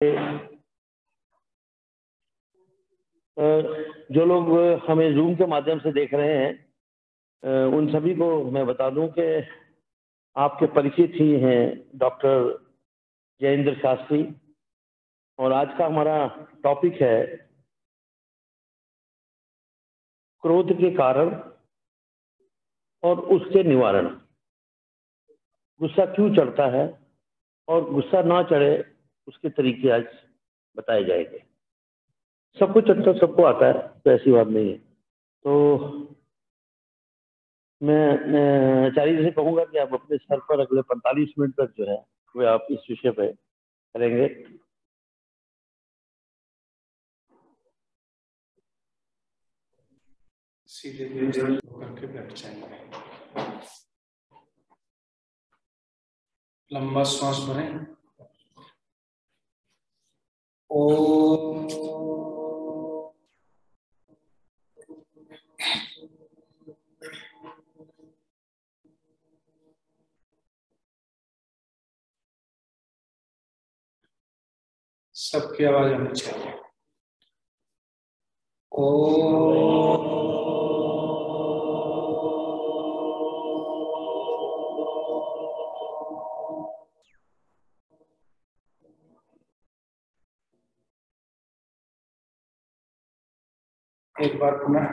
जो लोग हमें जूम के माध्यम से देख रहे हैं उन सभी को मैं बता दूं कि आपके परिचित ही हैं डॉक्टर जयेंद्र शास्त्री, और आज का हमारा टॉपिक है क्रोध के कारण और उसके निवारण। गुस्सा क्यों चढ़ता है और गुस्सा ना चढ़े उसके तरीके आज बताए जाएंगे। सब कुछ अच्छा सबको आता है, तो ऐसी बात नहीं है। तो मैं आचार्य जी से कहूँगा कि आप अपने स्तर पर अगले 45 मिनट तक जो है वो आप इस विषय पे करेंगे। सीधे करके बैठ जाएंगे। लंबा श्वास भरें। ओम सबकी आवाज आनी चाहिए। एक बार पुनः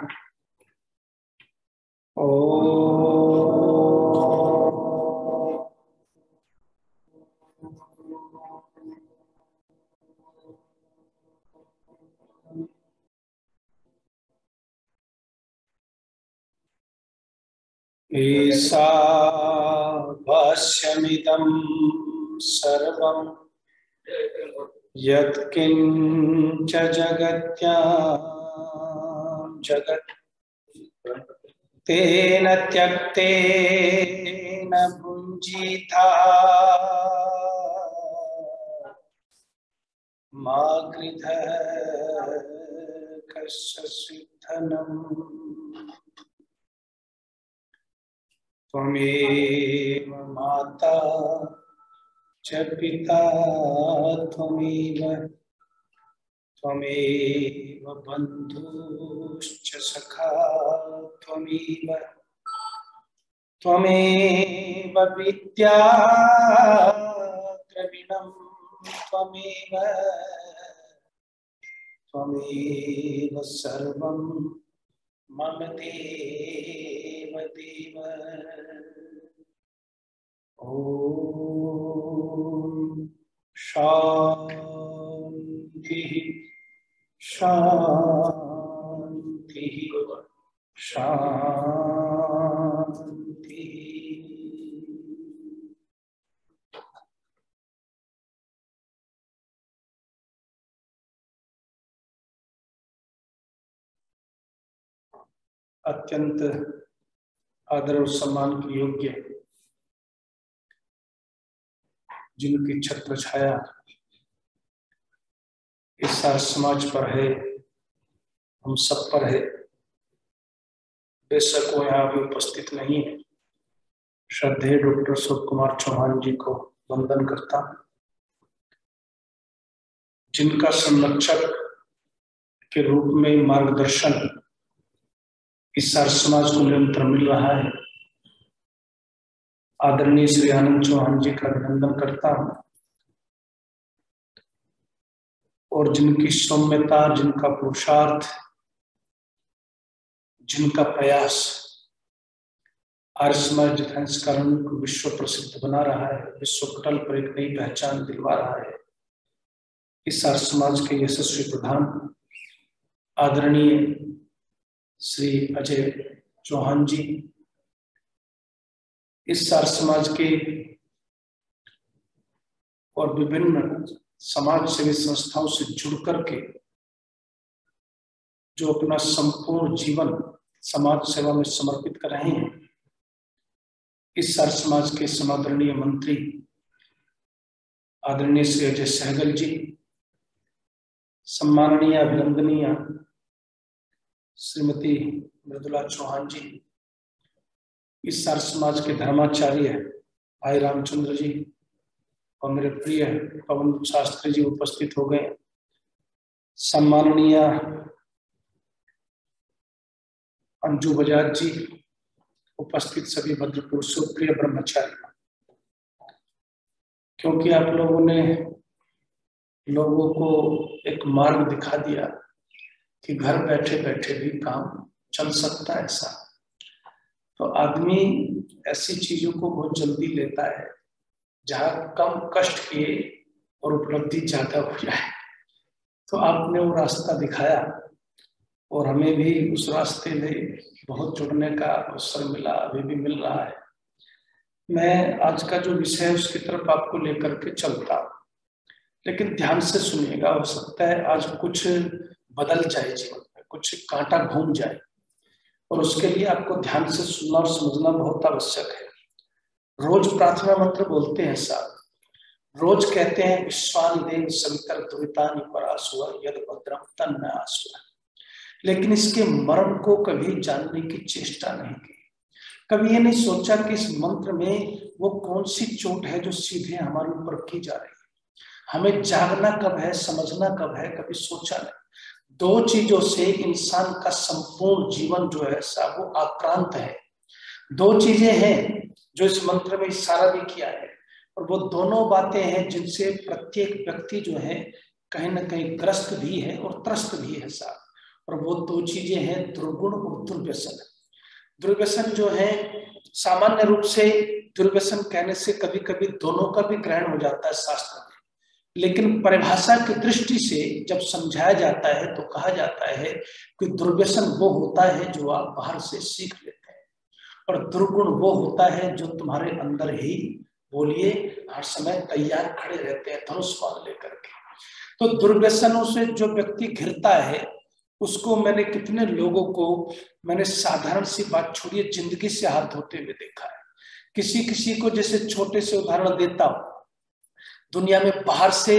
ईशावास्यमिदं सर्वं यत्किञ्च जगत्यां जगत् तेन त्यक्तेन भुञ्जीथा मा गृधः कस्य धनम् त्वमेव माता च पिता त्वमेव बन्धुश्च सखा त्वमेव विद्या द्रविणं त्वमेव सर्वं मम देव देव। ओम शांति शांति शांति। अत्यंत आदर और सम्मान के योग्य जिनकी छत्र छाया इस सारे समाज पर है, हम सब पर है, बेशक वो यहाँ भी उपस्थित नहीं है। श्रद्धेय डॉक्टर सुध कुमार चौहान जी को वंदन करता, जिनका संरक्षक के रूप में मार्गदर्शन इस सार समाज को निरंतर मिल रहा है। आदरणीय श्री आनंद चौहान जी का अभिनंदन करता हूं, और जिनकी सौम्यता, जिनका पुरुषार्थ, जिनका प्रयास आर्य समाज डिफेंस कारण को विश्व प्रसिद्ध बना रहा है, विश्व पटल पर एक नई पहचान दिलवा रहा है। इस आर्य समाज के यशस्वी प्रधान आदरणीय श्री अजय चौहान जी, इस आर्य समाज के और विभिन्न समाज सेवी संस्थाओं से जुड़ करके जो अपना संपूर्ण जीवन समाज सेवा में समर्पित कर रहे हैं, इस आर्य समाज के समादरणीय मंत्री आदरणीय श्री अजय सहगल जी, सम्माननीय अभिनंदनीय श्रीमती मृदुला चौहान जी, इस आर्य समाज के धर्माचार्य भाई रामचंद्र जी, और मेरे प्रिय पवन शास्त्री जी उपस्थित हो गए, सम्माननीय अंजू बजाज जी, उपस्थित सभी भद्र पुरुषों, प्रिय ब्रह्मचारी, क्योंकि आप लोगों ने लोगों को एक मार्ग दिखा दिया कि घर बैठे बैठे भी काम चल सकता है। ऐसा तो आदमी ऐसी चीजों को बहुत जल्दी लेता है जहां कम कष्ट किए और उपलब्धि ज्यादा हो जाए। तो आपने वो रास्ता दिखाया और हमें भी उस रास्ते में बहुत जुड़ने का अवसर मिला, अभी भी मिल रहा है। मैं आज का जो विषय है उसकी तरफ आपको लेकर के चलता, लेकिन ध्यान से सुनिएगा। हो सकता है आज कुछ बदल जाए जीवन में, कुछ कांटा घूम जाए, और उसके लिए आपको ध्यान से सुनना और समझना बहुत आवश्यक है। रोज प्रार्थना मंत्र बोलते हैं साहब, रोज कहते हैं विश्वानिदेव सवितर दुरितानि परासुआ यद भद्रम तन्न आसुआ, लेकिन इसके मर्म को कभी जानने की चेष्टा नहीं की। कभी ये नहीं सोचा कि इस मंत्र में वो कौन सी चोट है जो सीधे हमारे ऊपर की जा रही है। हमें जागना कब है, समझना कब है, कभी सोचा नहीं। दो चीजों से इंसान का संपूर्ण जीवन जो है साहब वो आक्रांत है। दो चीजें हैं जो इस मंत्र में इशारा भी किया है, और वो दोनों बातें हैं जिनसे प्रत्येक व्यक्ति जो है कहीं ना कहीं ग्रस्त भी है और त्रस्त भी है साहब। और वो दो चीजें हैं दुर्गुण और दुर्व्यसन। दुर्व्यसन जो है सामान्य रूप से दुर्व्यसन कहने से कभी कभी दोनों का भी ग्रहण हो जाता है शास्त्र में, लेकिन परिभाषा की दृष्टि से जब समझाया जाता है तो कहा जाता है कि दुर्व्यसन वो होता है जो आप बाहर से सीख लेते हैं, और दुर्गुण वो होता है जो तुम्हारे अंदर ही, बोलिए, हर समय तैयार खड़े रहते हैं धनुष बाण लेकर के। तो दुर्व्यसनों से जो व्यक्ति घिरता है उसको मैंने कितने लोगों को मैंने साधारण सी बात छोड़िए जिंदगी से हाथ धोते हुए देखा है। किसी को जैसे छोटे से उदाहरण देता हूं, दुनिया में बाहर से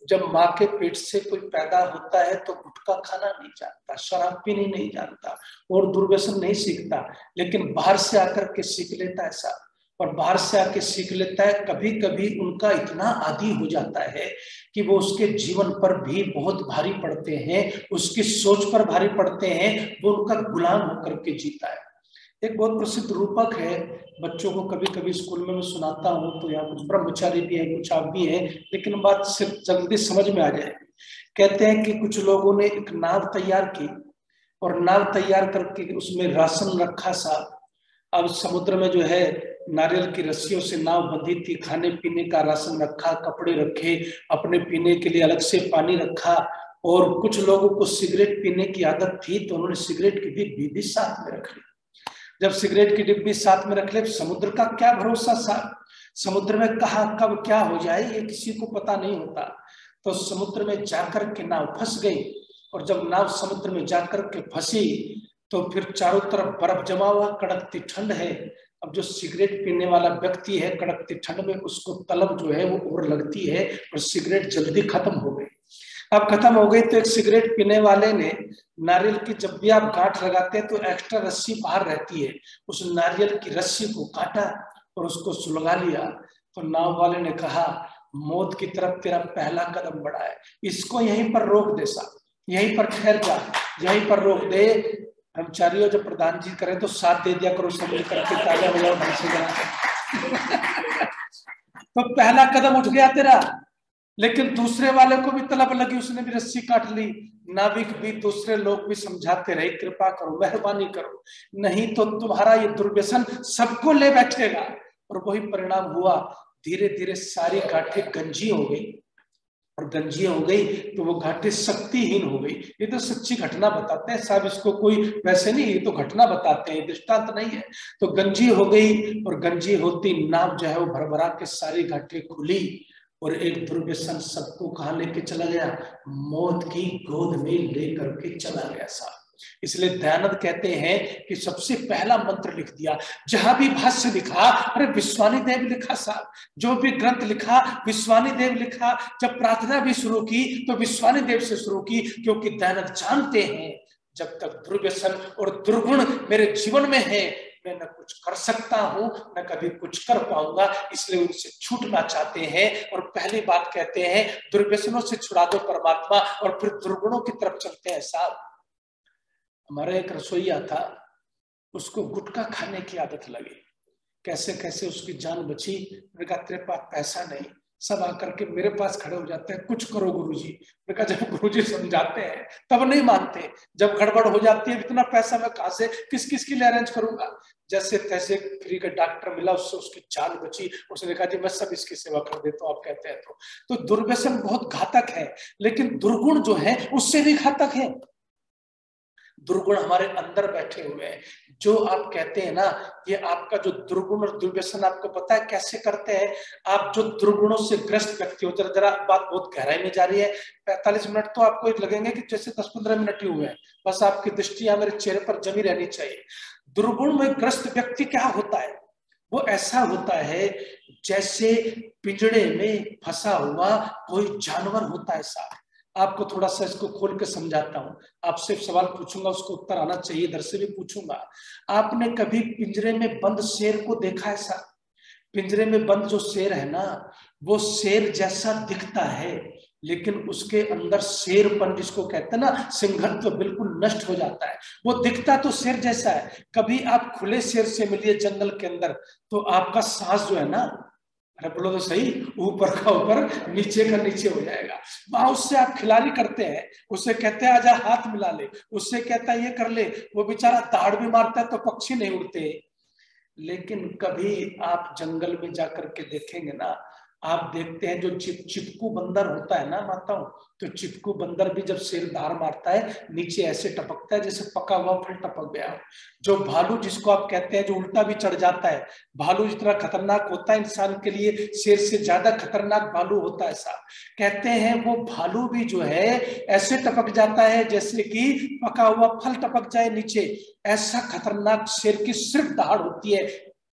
जब माँ के पेट से कोई पैदा होता है तो गुटखा खाना नहीं जानता, शराब पीनी नहीं जानता और दुर्व्यसन नहीं सीखता, लेकिन बाहर से आकर के सीख लेता है ऐसा। और बाहर से आके सीख लेता है, कभी कभी उनका इतना आदी हो जाता है कि वो उसके जीवन पर भी बहुत भारी पड़ते हैं, उसकी सोच पर भारी पड़ते हैं, वो उनका गुलाम होकर के जीता है। एक बहुत प्रसिद्ध रूपक है, बच्चों को कभी कभी स्कूल में मैं सुनाता हूँ, तो यहाँ कुछ ब्रह्मचारी भी है, कुछ आप भी हैं, लेकिन बात सिर्फ जल्दी समझ में आ जाएगी। कहते हैं कि कुछ लोगों ने एक नाव तैयार की और नाव तैयार करके उसमें राशन रखा सा। अब समुद्र में जो है नारियल की रस्सियों से नाव बंधी थी, खाने पीने का राशन रखा, कपड़े रखे, अपने पीने के लिए अलग से पानी रखा, और कुछ लोगों को सिगरेट पीने की आदत थी तो उन्होंने सिगरेट की डिब्बी भी साथ में रख ली। जब सिगरेट की डिब्बी साथ में रख ले, समुद्र का क्या भरोसा साहब, समुद्र में कहाँ कब क्या हो जाए ये किसी को पता नहीं होता। तो समुद्र में जाकर के नाव फंस गई, और जब नाव समुद्र में जाकर के फंसी तो फिर चारों तरफ बर्फ जमा हुआ, कड़कती ठंड है। अब जो सिगरेट पीने वाला व्यक्ति है, कड़कती ठंड में उसको तलब जो है वो और लगती है, और सिगरेट जल्दी खत्म हो गई। अब खत्म हो गई तो एक सिगरेट पीने वाले ने नारियल की, जब भी आप गांठ लगाते हैं तो एक्स्ट्रा रस्सी बाहर रहती है, उस नारियल की रस्सी को काटा और उसको सुलगा लिया। तो नाव वाले ने कहा, मौत की तरफ तेरा पहला कदम बढ़ा है, इसको यहीं पर रोक दे साहब, यहीं पर ठहर जा, यहीं पर रोक दे। कर्मचारियों जब प्रधान जी करें तो साथ दे दिया करो, समझ करके ताजा हो जाओ ढंग से। तो पहला कदम उठ गया तेरा, लेकिन दूसरे वाले को भी तलब लगी, उसने भी रस्सी काट ली। नाविक भी, दूसरे लोग भी समझाते रहे, कृपा करो, मेहरबानी करो, नहीं तो तुम्हारा ये दुर्व्यसन सबको ले बैठेगा। और वही परिणाम हुआ, धीरे धीरे सारी गांठें गंजी हो गई, और गंजी हो गई तो वो घाटे शक्तिहीन हो गई। ये तो सच्ची घटना बताते हैं साहब, इसको कोई वैसे नहीं, ये तो घटना बताते हैं, दृष्टांत नहीं है। तो गंजी हो गई, और गंजी होती नाव जो है वो भरभरा के सारी घाटे खुली, और एक दुर्व्यसन सबको कहाँ लेके चला गया, मौत की गोद में लेकर के चला गया साहब। इसलिए दयानंद कहते हैं कि सबसे पहला मंत्र लिख दिया, जहां भी भाष्य लिखा, अरे विश्वानी देव लिखा साहब, जो भी ग्रंथ लिखा विश्वानी देव लिखा, जब प्रार्थना भी शुरू की तो विश्वानी देव से शुरू की, क्योंकि दयानंद जानते हैं जब तक दुर्व्यसन और दुर्गुण मेरे जीवन में है, मैं न कुछ कर सकता हूं न कभी कुछ कर पाऊंगा, इसलिए उनसे छूटना चाहते हैं। और पहली बात कहते हैं दुर्व्यसनों से छुड़ा दो परमात्मा, और फिर दुर्गुणों की तरफ चलते हैं साहब। हमारा एक रसोईया था, उसको गुटखा खाने की आदत लगी, कैसे कैसे उसकी जान बची। मैंने कहा तेरे पास पैसा नहीं, सब आकर के मेरे पास खड़े हो जाते हैं, कुछ करो गुरुजी। मैंने कहा जब गुरुजी समझाते हैं तब नहीं मानते, जब गड़बड़ हो जाती है इतना पैसा मैं कहां से किस किस के लिए अरेंज करूंगा। जैसे तैसे फ्री का डॉक्टर मिला, उससे उसकी जान बची। उसने कहा जी मैं सब इसकी सेवा कर देता हूं, आप कहते हैं तो दुर्व्यसन बहुत घातक है, लेकिन दुर्गुण जो है उससे भी घातक है। दुर्गुण हमारे अंदर बैठे हुए हैं। जो आप कहते हैं ना, ये आपका जो दुर्गुण और दुर्व्यसन, आपको पता है कैसे करते हैं? आप जो दुर्गुणों से ग्रस्त व्यक्ति हो, जरा बात बहुत गहराई में जा रही है, 45 मिनट तो आपको लगेंगे कि जैसे 10-15 मिनट ही हुए हैं, बस आपकी दृष्टि मेरे चेहरे पर जमी रहनी चाहिए। दुर्गुण में ग्रस्त व्यक्ति क्या होता है? वो ऐसा होता है जैसे पिंजड़े में फंसा हुआ कोई जानवर होता है साहब। आपको थोड़ा सा इसको खोल के समझाता हूं, आपसे सवाल पूछूंगा, उसको उत्तर आना चाहिए, इधर से भी पूछूंगा। आपने कभी पिंजरे में बंद शेर को देखा है साहब? पिंजरे में बंद जो शेर है ना, वो शेर जैसा दिखता है, लेकिन उसके अंदर शेरपन जिसको कहते हैं ना, सिंहत्व बिल्कुल नष्ट हो जाता है। वो दिखता तो शेर जैसा है। कभी आप खुले शेर से मिलिए जंगल के अंदर, तो आपका सांस जो है ना, अरे बोलो तो सही, ऊपर का ऊपर नीचे का नीचे हो जाएगा। वहां उससे आप खिलाड़ी करते हैं, उससे कहते हैं आजा हाथ मिला ले, उससे कहता है ये कर ले, वो बेचारा दाढ़ भी मारता है तो पक्षी नहीं उड़ते। लेकिन कभी आप जंगल में जाकर के देखेंगे ना, आप देखते हैं जो चिपकू बंदर होता है ना माताओं, तो चिपकू बंदर भी जब शेर धार मारता है नीचे ऐसे टपकता है जैसे पका हुआ फल टपक गया। जो भालू जिसको आप कहते हैं जो उल्टा भी चढ़ जाता है, भालू जितना खतरनाक होता है इंसान के लिए, शेर से ज्यादा खतरनाक भालू होता है साहब। कहते हैं वो भालू भी जो है ऐसे टपक जाता है जैसे कि पका हुआ फल टपक जाए नीचे। ऐसा खतरनाक शेर की सिर्फ दहाड़ होती है,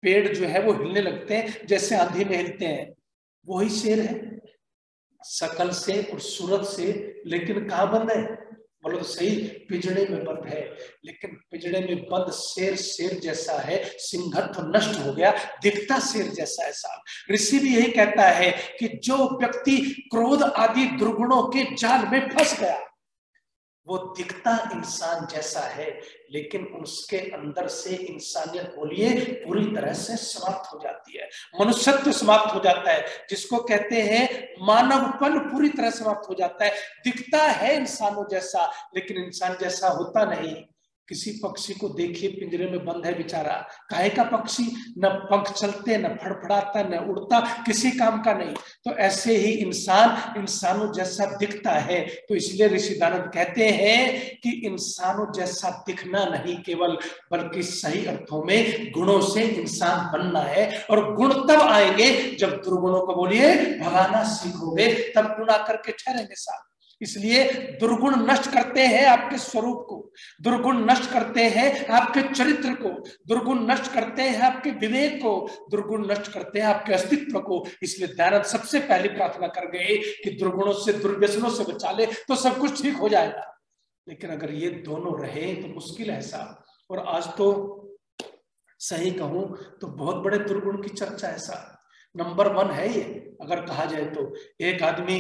पेड़ जो है वो हिलने लगते हैं जैसे आंधी में हिलते हैं। वही शेर है शकल से और सूरत से, लेकिन कहां बंद है? बोलो तो सही, पिंजड़े में बंद है। लेकिन पिंजड़े में बंद शेर शेर जैसा है, सिंहत्व नष्ट हो गया, दिखता शेर जैसा है साहब। ऋषि भी यही कहता है कि जो व्यक्ति क्रोध आदि दुर्गुणों के जाल में फंस गया, वो दिखता इंसान जैसा है, लेकिन उसके अंदर से इंसानियत बोलिए पूरी तरह से समाप्त हो जाती है, मनुष्यत्व समाप्त हो जाता है, जिसको कहते हैं मानवपन पूरी तरह समाप्त हो जाता है। दिखता है इंसानों जैसा, लेकिन इंसान जैसा होता नहीं। किसी पक्षी को देखिए पिंजरे में बंद है बेचारा, काहे का पक्षी, न पंख चलते, न फड़फड़ाता, न उड़ता, किसी काम का नहीं। तो ऐसे ही इंसान इंसानों जैसा दिखता है। तो इसलिए ऋषिदानंद कहते हैं कि इंसानों जैसा दिखना नहीं केवल, बल्कि सही अर्थों में गुणों से इंसान बनना है। और गुण तब आएंगे जब दुर्गुणों को बोलिए भगाना सीखोगे, तब गुण आकर के ठहरेंगे साथ। इसलिए दुर्गुण नष्ट करते हैं आपके स्वरूप को, दुर्गुण नष्ट करते हैं आपके चरित्र को, दुर्गुण नष्ट करते हैं आपके विवेक को, दुर्गुण नष्ट करते हैं आपके अस्तित्व को। इसलिए दयानंद सबसे पहली प्रार्थना कर गए कि दुर्गुणों से दुर्व्यसनों से बचा ले तो सब कुछ ठीक हो जाएगा। लेकिन अगर ये दोनों रहे तो मुश्किल है साहब। और आज तो सही कहूं तो बहुत बड़े दुर्गुण की चर्चा है साहब। नंबर 1 है ये, अगर कहा जाए तो। एक आदमी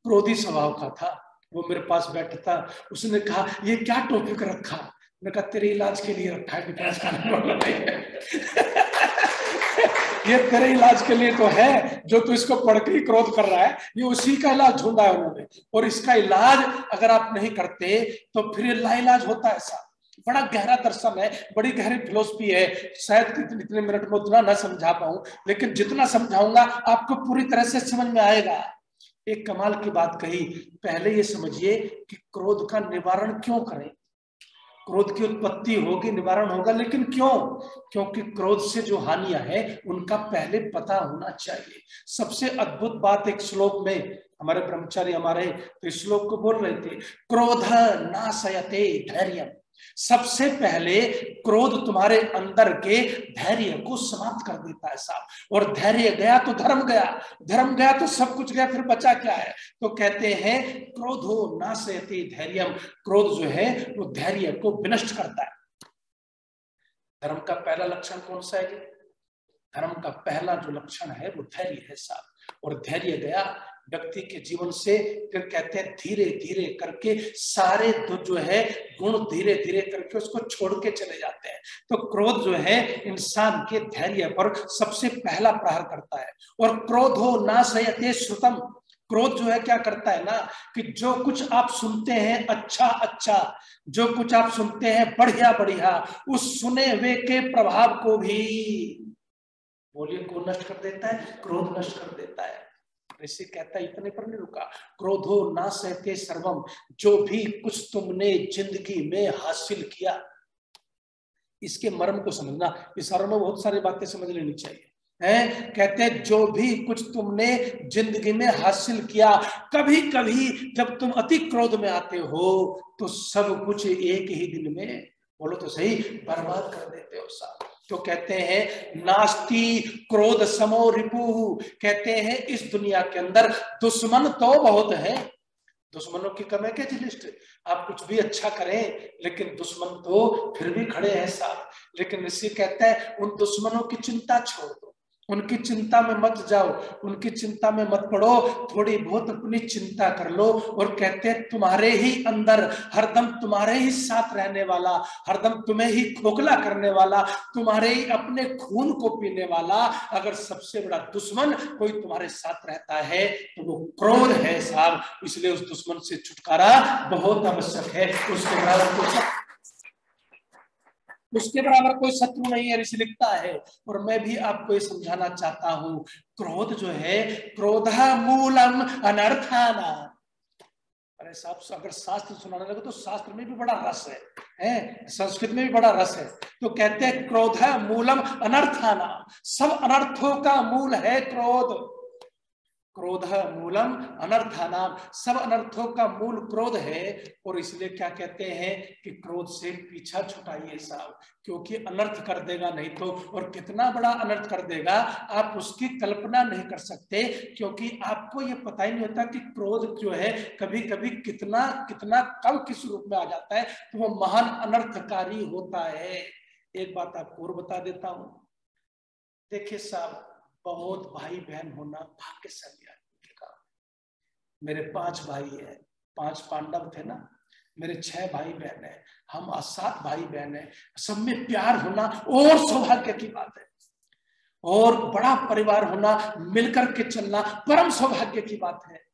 क्रोधी स्वभाव का था, वो मेरे पास बैठा था, उसने कहा ये क्या टॉपिक रखा? मैंने कहा तेरे इलाज के लिए रखा है, डिफेंस करने वाला नहीं है। ये तेरे इलाज के लिए तो है, जो तू इसको पढ़ के ही क्रोध कर रहा है, ये उसी का इलाज ढूंढा है उन्होंने। और इसका इलाज अगर आप नहीं करते तो फिर ये लाइलाज होता है ऐसा। बड़ा गहरा दर्शन है, बड़ी गहरी फिलोसफी है, शायद इतने मिनट में उतना ना समझा पाऊं, लेकिन जितना समझाऊंगा आपको पूरी तरह से समझ में आएगा। एक कमाल की बात कही, पहले ये समझिए कि क्रोध का निवारण क्यों करें। क्रोध की उत्पत्ति होगी, निवारण होगा, लेकिन क्यों? क्योंकि क्रोध से जो हानियां हैं उनका पहले पता होना चाहिए। सबसे अद्भुत बात एक श्लोक में हमारे ब्रह्मचारी हमारे तो इस श्लोक को बोल रहे थे, क्रोध नाशयते धैर्यम्। सबसे पहले क्रोध तुम्हारे अंदर के धैर्य को समाप्त कर देता है साहब। और धैर्य गया तो धर्म गया, धर्म गया तो सब कुछ गया, फिर बचा क्या है? तो कहते हैं क्रोधो नाशयते धैर्यम्। क्रोध जो है वो धैर्य को विनष्ट करता है। धर्म का पहला लक्षण कौन सा है जी? धर्म का पहला जो लक्षण है वो धैर्य है साहब। और धैर्य गया व्यक्ति के जीवन से, फिर कहते हैं धीरे धीरे करके सारे जो है गुण धीरे धीरे करके उसको छोड़ के चले जाते हैं। तो क्रोध जो है इंसान के धैर्य पर सबसे पहला प्रहार करता है। और क्रोधो नाशयते श्रुतम, क्रोध जो है क्या करता है ना कि जो कुछ आप सुनते हैं अच्छा अच्छा, जो कुछ आप सुनते हैं बढ़िया बढ़िया, उस सुने हुए के प्रभाव को भी बोलिए को नष्ट कर देता है, क्रोध नष्ट कर देता है। ऋषि कहता है इतने पर नहीं रुका, क्रोधो नाशयते सर्वम, जो भी कुछ तुमने जिंदगी में हासिल किया, इसके मर्म को समझना। इस मर्म में बहुत सारी बातें समझ लेनी चाहिए है। कहते हैं जो भी कुछ तुमने जिंदगी में हासिल किया, कभी कभी जब तुम अति क्रोध में आते हो तो सब कुछ एक ही दिन में, बोलो तो सही, बर्बाद कर देते हो साहब। तो कहते हैं नास्ति क्रोध समो रिपु, कहते हैं इस दुनिया के अंदर दुश्मन तो बहुत है, दुश्मनों की कम है क्या जी लिस्ट? आप कुछ भी अच्छा करें लेकिन दुश्मन तो फिर भी खड़े हैं साहब। लेकिन ऋषि कहता है उन दुश्मनों की चिंता छोड़ दो, उनकी चिंता में मत जाओ, उनकी चिंता में मत पड़ो, थोड़ी बहुत अपनी चिंता कर लो। और कहते हैं तुम्हारे ही अंदर हरदम तुम्हारे ही साथ रहने वाला, हरदम तुम्हें ही खोखला करने वाला, तुम्हारे ही अपने खून को पीने वाला अगर सबसे बड़ा दुश्मन कोई तुम्हारे साथ रहता है तो वो क्रोध है साहब। इसलिए उस दुश्मन से छुटकारा बहुत आवश्यक है। उसके बराबर कोई शत्रु नहीं है, ऋषि लिखता है। और मैं भी आपको ये समझाना चाहता हूं, क्रोध जो है क्रोधा मूलम अनर्थाना। अरे साहब अगर शास्त्र सुनाने लगे तो शास्त्र में भी बड़ा रस है, संस्कृत में भी बड़ा रस है। तो कहते हैं क्रोधा मूलम अनर्थाना, सब अनर्थों का मूल है क्रोध। क्रोध मूलम अनर्थानाम, सब अनर्थों का मूल क्रोध है। और इसलिए क्या कहते हैं कि क्रोध से पीछा छुटाइए साहब, क्योंकि अनर्थ कर देगा नहीं तो, और कितना बड़ा अनर्थ कर देगा आप उसकी कल्पना नहीं कर सकते। क्योंकि आपको ये पता ही नहीं होता कि क्रोध जो है कभी कभी कितना कितना कब किस रूप में आ जाता है, तो वो महान अनर्थकारी होता है। एक बात आपको और बता देता हूं, देखिए साहब बहुत भाई बहन होना भाग्यशाली आदमी का। मेरे 5 भाई हैं, 5 पांडव थे ना, मेरे 6 भाई बहन हैं, हम 7 भाई बहन हैं। सब में प्यार होना और सौभाग्य की बात है, और बड़ा परिवार होना, मिलकर के चलना परम सौभाग्य की बात है।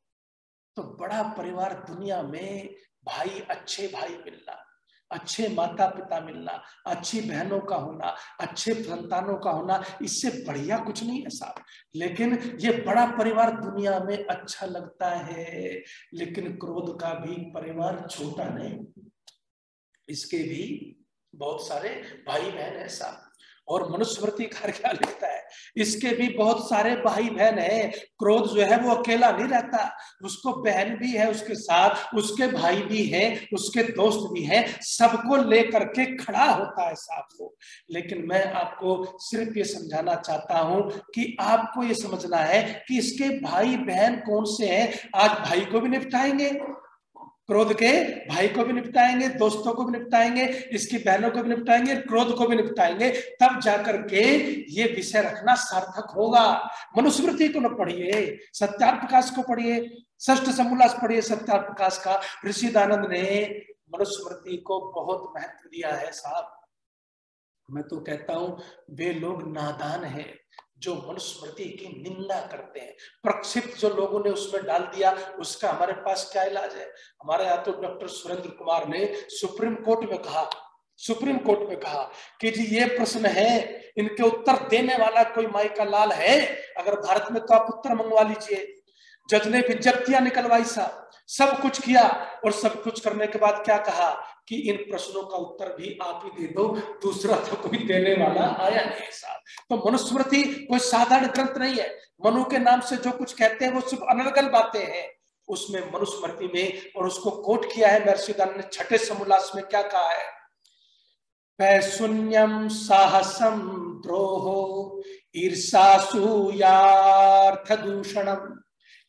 तो बड़ा परिवार दुनिया में, भाई अच्छे भाई मिलना, अच्छे माता पिता मिलना, अच्छी बहनों का होना, अच्छे संतानों का होना, इससे बढ़िया कुछ नहीं है साहब। लेकिन ये बड़ा परिवार दुनिया में अच्छा लगता है, लेकिन क्रोध का भी परिवार छोटा नहीं, इसके भी बहुत सारे भाई बहन है साहब। और मनुस्मृति क्या लिखता है, इसके भी बहुत सारे भाई बहन है। क्रोध जो है वो अकेला नहीं रहता, उसको बहन भी है उसके साथ, उसके भाई भी है, उसके दोस्त भी है, सबको लेकर के खड़ा होता है साहब को। लेकिन मैं आपको सिर्फ ये समझाना चाहता हूं कि आपको ये समझना है कि इसके भाई बहन कौन से हैं। आज भाई को भी निपटाएंगे, क्रोध के भाई को भी निपटाएंगे, दोस्तों को भी निपटाएंगे, इसकी बहनों को भी निपटाएंगे, क्रोध को भी निपटाएंगे, तब जाकर के ये विषय रखना सार्थक होगा। मनुस्मृति को न पढ़िए, सत्यार्थ प्रकाश को पढ़िए, षष्ठ समोल्लास पढ़िए सत्यार्थ प्रकाश का। ऋषि दानंद ने मनुस्मृति को बहुत महत्व दिया है साहब। मैं तो कहता हूं वे लोग नादान हैं जो मनुस्मृति की निंदा करते हैं। प्रक्षिप्त जो लोगों ने उसमें डाल दिया, उसका हमारे पास क्या इलाज है? हमारे यहाँ तो डॉक्टर सुरेंद्र कुमार ने सुप्रीम कोर्ट में कहा कि जी ये प्रश्न है, इनके उत्तर देने वाला कोई माई का लाल है? अगर भारत में तो आप उत्तर मंगवा लीजिए। जज ने विज्ञप्तियां निकलवाई साहब, सब कुछ किया, और सब कुछ करने के बाद क्या कहा कि इन प्रश्नों का उत्तर भी आप ही दे दो, दूसरा तो कोई देने वाला आया नहीं साहब। तो मनुस्मृति कोई साधारण ग्रंथ नहीं है। मनु के नाम से जो कुछ कहते हैं वो सिर्फ अनर्गल बातें हैं उसमें, मनुस्मृति में। और उसको कोट किया है महर्षि दानंद ने छठे समोल्लास में, क्या कहा है? पैशून्यम साहसम द्रोहो ईर्षासूयार्थ दूषणम,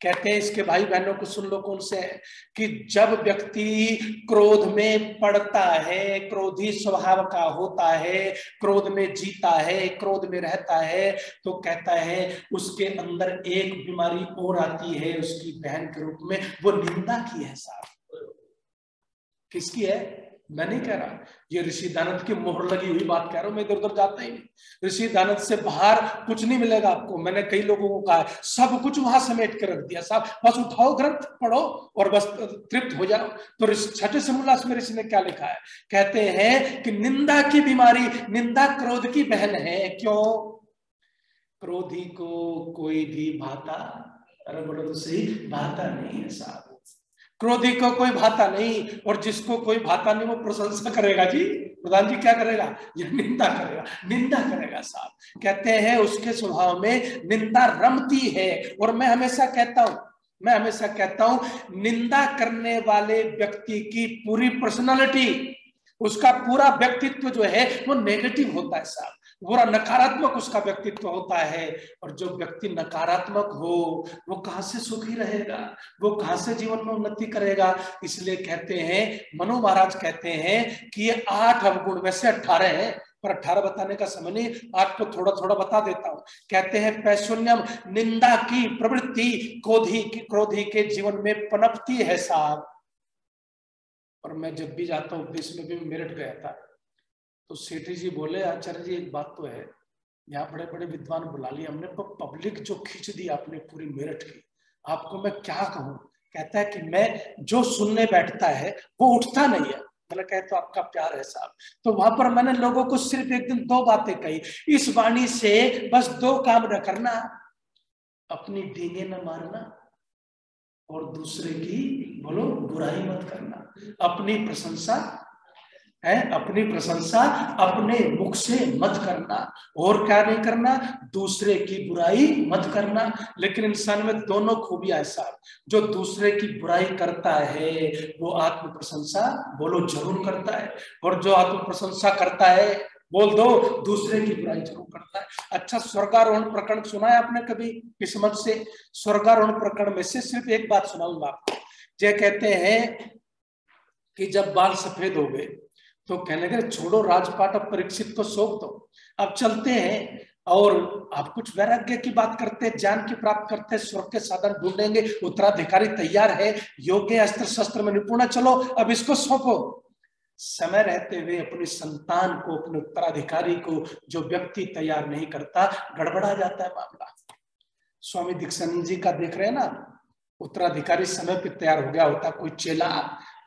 कहते हैं इसके भाई बहनों को सुन लो कौन से है, कि जब व्यक्ति क्रोध में पड़ता है, क्रोधी स्वभाव का होता है, क्रोध में जीता है, क्रोध में रहता है, तो कहता है उसके अंदर एक बीमारी और आती है उसकी बहन के रूप में, वो निंदा की है साहब। किसकी है? मैं नहीं कह रहा, ये ऋषि दानव की मोहर लगी हुई बात कह रहा हूं, मैं इधर उधर जाता ही नहीं। ऋषि दानव से बाहर कुछ नहीं मिलेगा आपको। मैंने कई लोगों को कहा सब कुछ वहां समेट कर रख दिया साहब, बस उठाओ ग्रंथ पढ़ो और बस तृप्त हो जाओ। तो छठे समोल्लास में ऋषि ने क्या लिखा है? कहते हैं कि निंदा की बीमारी, निंदा क्रोध की बहन है। क्यों? क्रोधी को कोई भी भाता, अरे बोलो तो सही, भाता नहीं है साहब। क्रोधी को कोई भाता नहीं, और जिसको कोई भाता नहीं वो प्रशंसा करेगा जी, प्रधान जी क्या करेगा? ये निंदा करेगा, निंदा करेगा साहब। कहते हैं उसके स्वभाव में निंदा रमती है। और मैं हमेशा कहता हूं निंदा करने वाले व्यक्ति की पूरी पर्सनालिटी, उसका पूरा व्यक्तित्व जो है वो नेगेटिव होता है साहब, पूरा नकारात्मक उसका व्यक्तित्व होता है। और जो व्यक्ति नकारात्मक हो वो कहां से सुखी रहेगा, वो कहां से जीवन में उन्नति करेगा? इसलिए कहते हैं, मनु महाराज कहते हैं कि ये 8 अवगुण, वैसे 18 हैं पर 18 बताने का समय नहीं, 8 को थोड़ा थोड़ा बता देता हूं। कहते हैं पैशून्यम, निंदा की प्रवृत्ति क्रोधी के जीवन में पनपती है साहब। और मैं जब भी जाता हूँ उपदेश में भी मेरठ गया था, तो सेठी जी बोले आचार्य जी एक बात तो है, यहाँ बड़े बड़े विद्वान बुला लिए हमने, पर पब्लिक जो खींच दी आपने पूरी मेरठ की, आपको मैं क्या कहूँ। कहता है कि मैं जो सुनने बैठता है वो उठता नहीं है। मतलब कहे तो आपका प्यार है साहब। तो वहां पर मैंने लोगों को सिर्फ एक दिन 2 बातें कही, इस वाणी से बस 2 काम न करना, अपनी डींगे न मारना और दूसरे की बोलो बुराई मत करना। अपनी प्रशंसा अपने मुख से मत करना, और क्या नहीं करना? दूसरे की बुराई मत करना। लेकिन इंसान में दोनों खूबियां है साहब, जो दूसरे की बुराई करता है वो आत्म प्रशंसा बोलो जरूर करता है, और जो आत्म प्रशंसा करता है बोल दो दूसरे की बुराई जरूर करता है। अच्छा, स्वर्गारोहण प्रकरण सुना है आपने कभी किस्मत से? स्वर्गारोहण प्रकरण में से सिर्फ एक बात सुनाऊंगा आपको। ये कहते हैं कि जब बाल सफेद हो गए तो कहने लगे छोड़ो राजपाट, अब परीक्षित को सौंप दो, अब चलते हैं और आप कुछ वैराग्य की बात करते हैं, ज्ञान की प्राप्त करते हैं, स्वर्ग के साधन ढूंढेंगे, उत्तराधिकारी तैयार है, योग्य अस्त्र शस्त्र में निपुण, चलो अब इसको सौंपो। समय रहते हुए अपनी संतान को, अपने उत्तराधिकारी को जो व्यक्ति तैयार नहीं करता, गड़बड़ा जाता है मामला। स्वामी दीक्षानंद जी का देख रहे हैं ना, उत्तराधिकारी समय पर तैयार हो गया होता कोई चेला,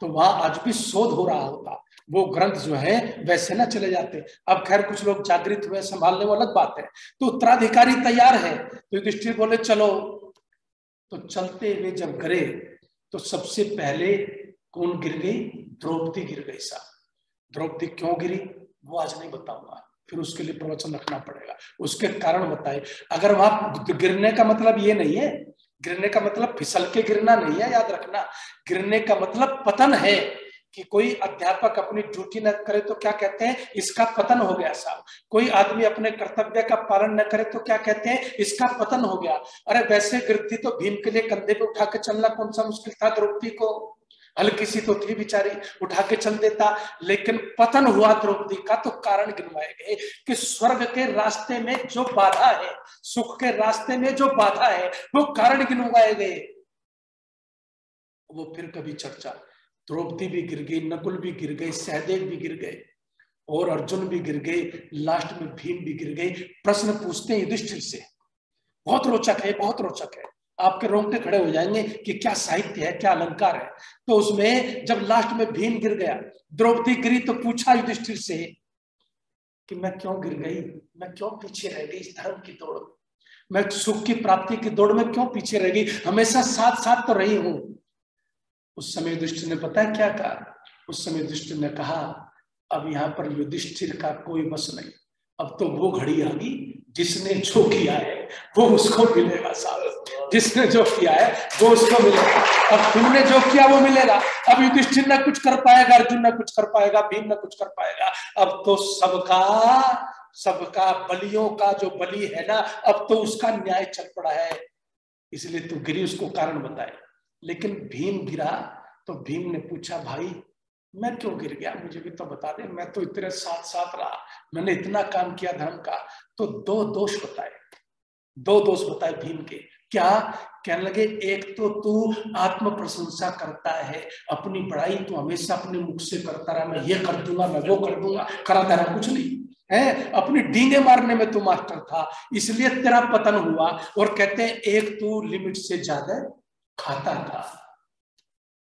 तो वहां आज भी शोध हो रहा होता, वो ग्रंथ जो है वैसे ना चले जाते। अब खैर कुछ लोग जागृत हुए, संभालने वो अलग बात है। तो उत्तराधिकारी तैयार है, तो युधिष्ठिर बोले चलो। तो चलते हुए जब गए तो सबसे पहले कौन गिर गई? द्रौपदी गिर गई साहब। द्रौपदी क्यों गिरी वो आज नहीं बताऊंगा, फिर उसके लिए प्रवचन रखना पड़ेगा, उसके कारण बताए। अगर वहां गिरने का मतलब ये नहीं है, गिरने का मतलब फिसल के गिरना नहीं है, याद रखना। गिरने का मतलब पतन है, कि कोई अध्यापक अपनी ड्यूटी न करे तो क्या कहते हैं? इसका पतन हो गया साहब। कोई आदमी अपने कर्तव्य का पालन न करे तो क्या कहते हैं? इसका पतन हो गया। अरे वैसे गिरती तो भीम के लिए कंधे पे उठा के चलना कौन सा मुश्किल था? द्रौपदी को हल्की सी तो थी बेचारी, उठा के चल देता। लेकिन पतन हुआ द्रौपदी का तो कारण गिनवाए गए कि स्वर्ग के रास्ते में जो बाधा है, सुख के रास्ते में जो बाधा है, वो कारण गिनवाए गए। वो फिर कभी चर्चा। द्रौपदी भी गिर गई, नकुल भी गिर गए, सहदेव भी गिर गए, और अर्जुन भी गिर गए, लास्ट में भीम भी गिर गए। प्रश्न पूछते हैं युधिष्ठिर से, बहुत रोचक है, बहुत रोचक है, आपके रोंगटे खड़े हो जाएंगे कि क्या साहित्य है, क्या अलंकार है। तो उसमें जब लास्ट में भीम गिर गया, द्रौपदी गिरी, तो पूछा युधिष्ठिर से कि मैं क्यों गिर गई, मैं क्यों पीछे रह गई इस धर्म की दौड़ में, मैं सुख की प्राप्ति की दौड़ में क्यों पीछे रह गई, हमेशा साथ साथ तो रही हूं। उस समय युधिष्ठिर ने पता है क्या कहा? उस समय युधिष्ठिर ने कहा अब यहाँ पर युधिष्ठिर का कोई बस नहीं, अब तो वो घड़ी आ गई जिसने जो किया है वो उसको मिलेगा साहब, जिसने जो किया है वो उसको मिलेगा। अब तुमने जो किया वो मिलेगा। अब युधिष्ठिर न कुछ कर पाएगा, अर्जुन न कुछ कर पाएगा, भीम न कुछ कर पाएगा। अब तो सबका बलियों का जो बलि है ना, अब तो उसका न्याय चल पड़ा है। इसलिए तू गिरी, उसको कारण बताए। लेकिन भीम गिरा तो भीम ने पूछा, भाई मैं क्यों गिर गया, मुझे भी तो बता दे, मैं तो इतने साथ साथ रहा, मैंने इतना काम किया धर्म का। तो दो दोष बताए भीम के। क्या कहने लगे, एक तो तू आत्म प्रशंसा करता है, अपनी बड़ाई तू हमेशा अपने मुख से करता रहा, मैं ये कर दूंगा, मैं वो कर दूंगा, कराता रहा, कुछ नहीं है, अपनी डींगे मारने में तू मास्टर था, इसलिए तेरा पतन हुआ। और कहते हैं एक तू लिमिट से ज्यादा खाता था।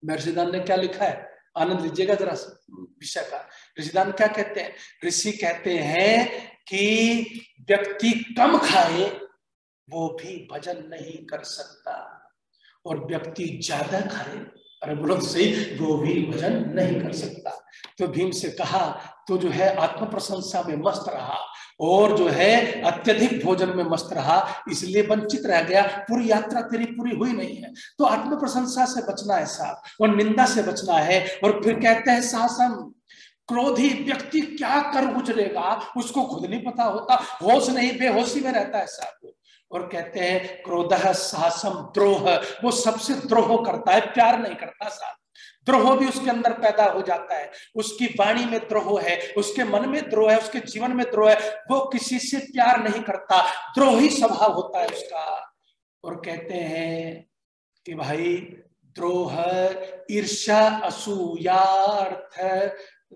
ऋषिदान ने क्या लिखा है, आनंद लीजिएगा जरा विषय का। ऋषिदान क्या कहते हैं, ऋषि कहते हैं कि व्यक्ति कम खाए वो भी भजन नहीं कर सकता, और व्यक्ति ज्यादा खाए, अरे बोलो सही, वो भी भजन नहीं कर सकता। तो भीम से कहा, तो जो है आत्म प्रशंसा में मस्त रहा और जो है अत्यधिक भोजन में मस्त रहा, इसलिए वंचित रह गया, पूरी यात्रा तेरी पूरी हुई नहीं है। तो आत्म प्रशंसा से बचना है साहब, और निंदा से बचना है। और फिर कहते हैं साहसम, क्रोधी व्यक्ति क्या कर गुजरेगा उसको खुद नहीं पता होता, होश नहीं, बेहोशी में रहता है साहब। और कहते हैं क्रोधः साहसम द्रोह, वो सबसे द्रोह करता है, प्यार नहीं करता साहब। द्रोह भी उसके अंदर पैदा हो जाता है, उसकी वाणी में द्रोह है, उसके मन में द्रोह है, उसके जीवन में द्रोह है, वो किसी से प्यार नहीं करता, द्रोही स्वभाव होता है उसका। और कहते हैं कि भाई द्रोह ईर्ष्या असूयार्थ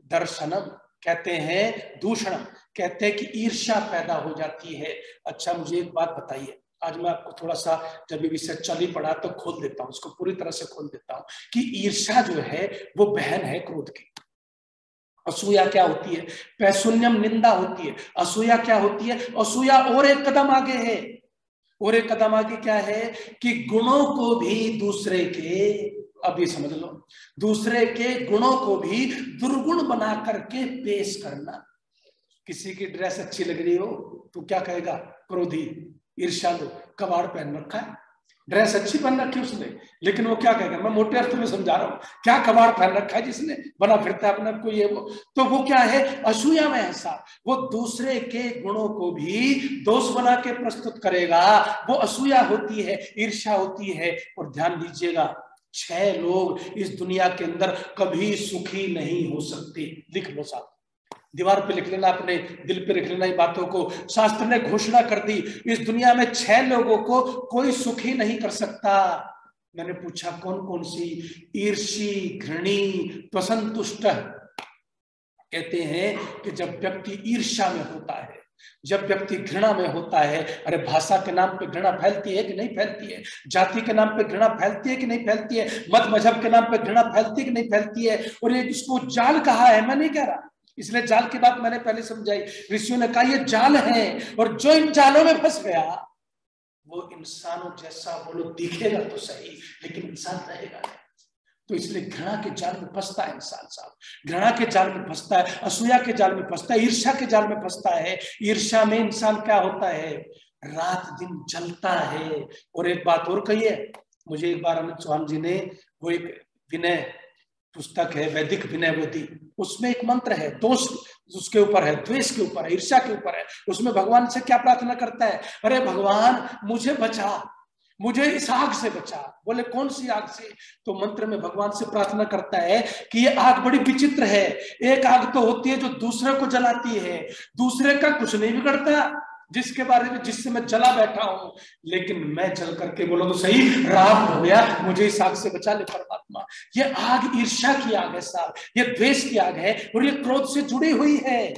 दर्शनम, कहते हैं दूषणम, कहते हैं कि ईर्ष्या पैदा हो जाती है। अच्छा मुझे एक बात बताइए, आज मैं आपको थोड़ा सा, जब ये विषय चल ही पड़ा तो खोल देता हूं, इसको पूरी तरह से खोल देता हूं कि ईर्ष्या जो है वो बहन है क्रोध की। असूया क्या होती है, पैशून्यम निंदा होती है। असूया क्या होती है, असूया और एक कदम आगे है, और एक कदम आगे क्या है कि गुणों को भी दूसरे के, अब ये समझ लो, दूसरे के गुणों को भी दुर्गुण बना करके पेश करना। किसी की ड्रेस अच्छी लग रही हो तो क्या कहेगा, क्रोधी ईर्ष्यालु, कबाड़ पहन रखा है, ड्रेस अच्छी पहन रखी उसने, लेकिन वो क्या कहेगा, मैं मोटे अर्थ में समझा रहा हूँ, क्या कबाड़ पहन रखा है जिसने, बना फिरता है अपने को ये वो। तो वो क्या है, असूया में ऐसा, वो दूसरे के गुणों को भी दोष बना के प्रस्तुत करेगा, वो असूया होती है, ईर्ष्या होती है। और ध्यान दीजिएगा, 6 लोग इस दुनिया के अंदर कभी सुखी नहीं हो सकते। लिख लो साहब, दीवार पे लिख लेना, अपने दिल पे लिख लेना, इन बातों को। शास्त्र ने घोषणा कर दी, इस दुनिया में 6 लोगों को कोई सुखी नहीं कर सकता। मैंने पूछा कौन कौन सी, ईर्षी, घृणी, त्वसंतुष्ट। कहते हैं कि जब व्यक्ति ईर्ष्या में होता है, जब व्यक्ति घृणा में होता है, अरे भाषा के नाम पे घृणा फैलती है कि नहीं फैलती है, जाति के नाम पे घृणा फैलती है कि नहीं फैलती है, मत मजहब के नाम पे घृणा फैलती है कि नहीं फैलती है। और ये जिसको जाल कहा है, मैं नहीं कह रहा, इसलिए जाल की बात मैंने पहले समझाई, ऋषियों ने कहा ये जाल है, और जो इन जालों में फंस गया वो इंसानों जैसा बोलो दिखेगा तो सही, लेकिन इंसान रहेगा नहीं। तो इसलिए घृणा के जाल में फंसता है इंसान साहब, घृणा के जाल में फंसता है, असूया के जाल में फंसता है, ईर्ष्या के जाल में फंसता है। ईर्ष्या में इंसान क्या होता है, रात दिन जलता है। और एक बात और कही है, मुझे एक बार अमित चौहान जी ने, वो एक विनय पुस्तक है वैदिक विनय बोधि, उसमें एक मंत्र है, दोष उसके ऊपर है, द्वेष के ऊपर है, ईर्ष्या के ऊपर है। उसमें भगवान से क्या प्रार्थना करता है, अरे भगवान मुझे बचा, मुझे इस आग से बचा। बोले कौन सी आग से, तो मंत्र में भगवान से प्रार्थना करता है कि ये आग बड़ी विचित्र है, एक आग तो होती है जो दूसरे को जलाती है, दूसरे का कुछ नहीं बिगड़ता, जिसके बारे में, जिससे मैं जला बैठा हूं, लेकिन मैं जल करके, बोलो तो सही, राख हो गया, मुझे इस आग से बचा ले परमात्मा। ये आग ईर्ष्या की आग है साहब, ये द्वेष की आग है, और ये क्रोध से जुड़ी हुई है।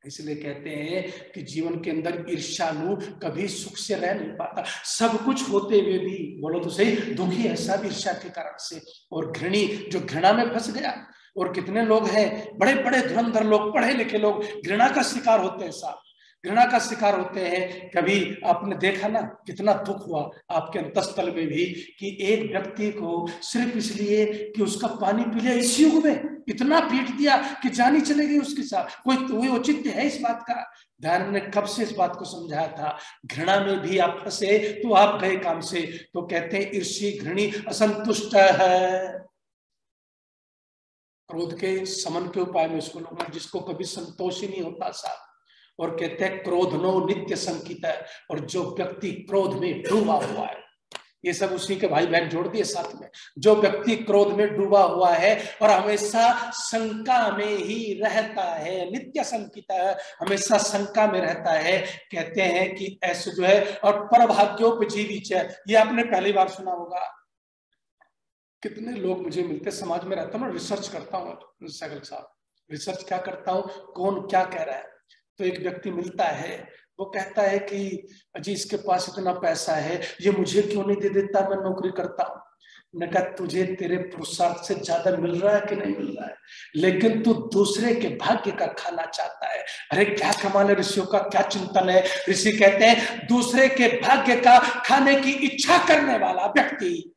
इसलिए कहते हैं कि जीवन के अंदर ईर्ष्यालु कभी सुख से रह नहीं पाता, सब कुछ होते हुए भी, बोलो तो सही, दुखी है सब ईर्ष्या के कारण से। और घृणी, जो घृणा में फंस गया, और कितने लोग हैं, बड़े बड़े धुरंधर लोग, पढ़े लिखे लोग घृणा का शिकार होते हैं साहब, घृणा का शिकार होते हैं। कभी आपने देखा ना, कितना दुख हुआ आपके अंतस्तल में भी, कि एक व्यक्ति को सिर्फ इसलिए कि उसका पानी पी लिया, इस युग में इतना पीट दिया कि जान ही चले गई उसके साथ। कोई औचित्य है इस बात का? ध्यान ने कब से इस बात को समझाया था, घृणा में भी आप फंसे तो आप गए काम से। तो कहते हैं ईर्ष्या, घृणी, असंतुष्ट है। क्रोध के समन के उपाय में उसको लोग, जिसको कभी संतोष ही नहीं होता साहब, और कहते हैं क्रोधनो नित्य संकित है, और जो व्यक्ति क्रोध में डूबा हुआ है, ये सब उसी के भाई बहन जोड़ दिए साथ में, जो व्यक्ति क्रोध में डूबा हुआ है और हमेशा शंका में ही रहता है, नित्य संकित है, हमेशा शंका में रहता है, कहते हैं कि ऐसे जो है, और परभाग्योपजीवी है, ये आपने पहली बार सुना होगा। कितने लोग मुझे मिलते, समाज में रहता हूँ, रिसर्च करता हूँ सगल साहब, रिसर्च क्या करता हूँ, कौन क्या कह रहा है। तो एक व्यक्ति मिलता है, वो कहता है कि अजी इसके पास इतना पैसा है, ये मुझे क्यों नहीं दे देता, मैं नौकरी करता हूँ। मैंने कहा तुझे तेरे पुरुषार्थ से ज्यादा मिल रहा है कि नहीं मिल रहा है, लेकिन तू दूसरे के भाग्य का खाना चाहता है। अरे क्या कमाल है, ऋषियों का क्या चिंतन है। ऋषि कहते हैं दूसरे के भाग्य का खाने की इच्छा करने वाला व्यक्ति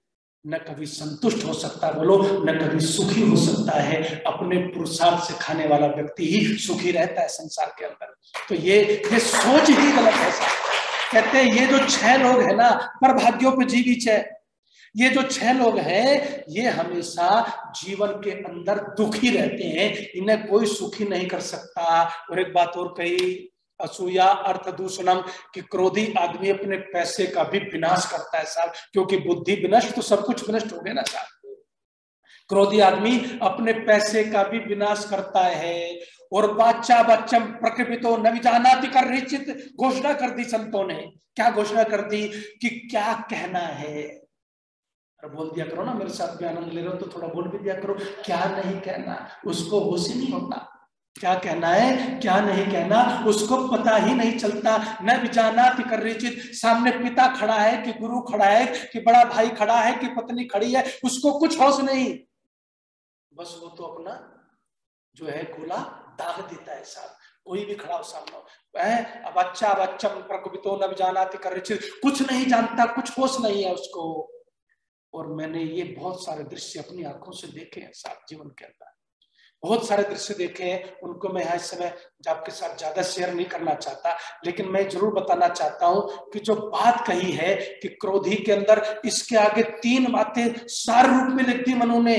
न कभी संतुष्ट हो सकता, बोलो, न कभी सुखी हो सकता है। अपने पुरुषार्थ से खाने वाला व्यक्ति ही सुखी रहता है संसार के अंदर। तो ये सोच ही गलत है साहब। कहते हैं ये जो 6 लोग है ना, परभाग्योपजीवी 6, ये जो 6 लोग हैं, ये हमेशा जीवन के अंदर दुखी रहते हैं, इन्हें कोई सुखी नहीं कर सकता। और एक बात और कही, असूया अर्थ दूषणम, कि क्रोधी आदमी अपने पैसे का भी विनाश करता है साहब, क्योंकि बुद्धि विनष्ट तो सब कुछ विनष्ट हो गया ना साहब। क्रोधी आदमी अपने पैसे का भी विनाश करता है। और बाचा बच्चम प्रकृपितो न विजानाति कर निश्चित, घोषणा कर दी संतों ने। क्या घोषणा कर दी कि क्या कहना है, बोल दिया करो ना, मेरे साथ भी आनंद ले रहे हो तो थोड़ा बोल भी दिया करो। क्या नहीं कहना उसको होश ही नहीं होता, क्या कहना है क्या नहीं कहना उसको पता ही नहीं चलता। न विजानाति कर रिचित, सामने पिता खड़ा है कि गुरु खड़ा है कि बड़ा भाई खड़ा है कि पत्नी खड़ी है, उसको कुछ होश नहीं, बस वो तो अपना जो है गोला दाग देता है साहब। कोई भी खड़ा हो सामने, अब बच्चा बच्चम प्रकुपितो न विजानाति कर रिचित, कुछ नहीं जानता, कुछ होश नहीं है उसको। और मैंने ये बहुत सारे दृश्य अपनी आंखों से देखे हैं साहब, जीवन के अंदर बहुत सारे दृश्य देखे हैं। उनको मैं इस समय आपके साथ ज्यादा शेयर नहीं करना चाहता, लेकिन मैं जरूर बताना चाहता हूं कि जो बात कही है कि क्रोधी के अंदर, इसके आगे 3 बातें सार रूप में लिख दी मनु ने,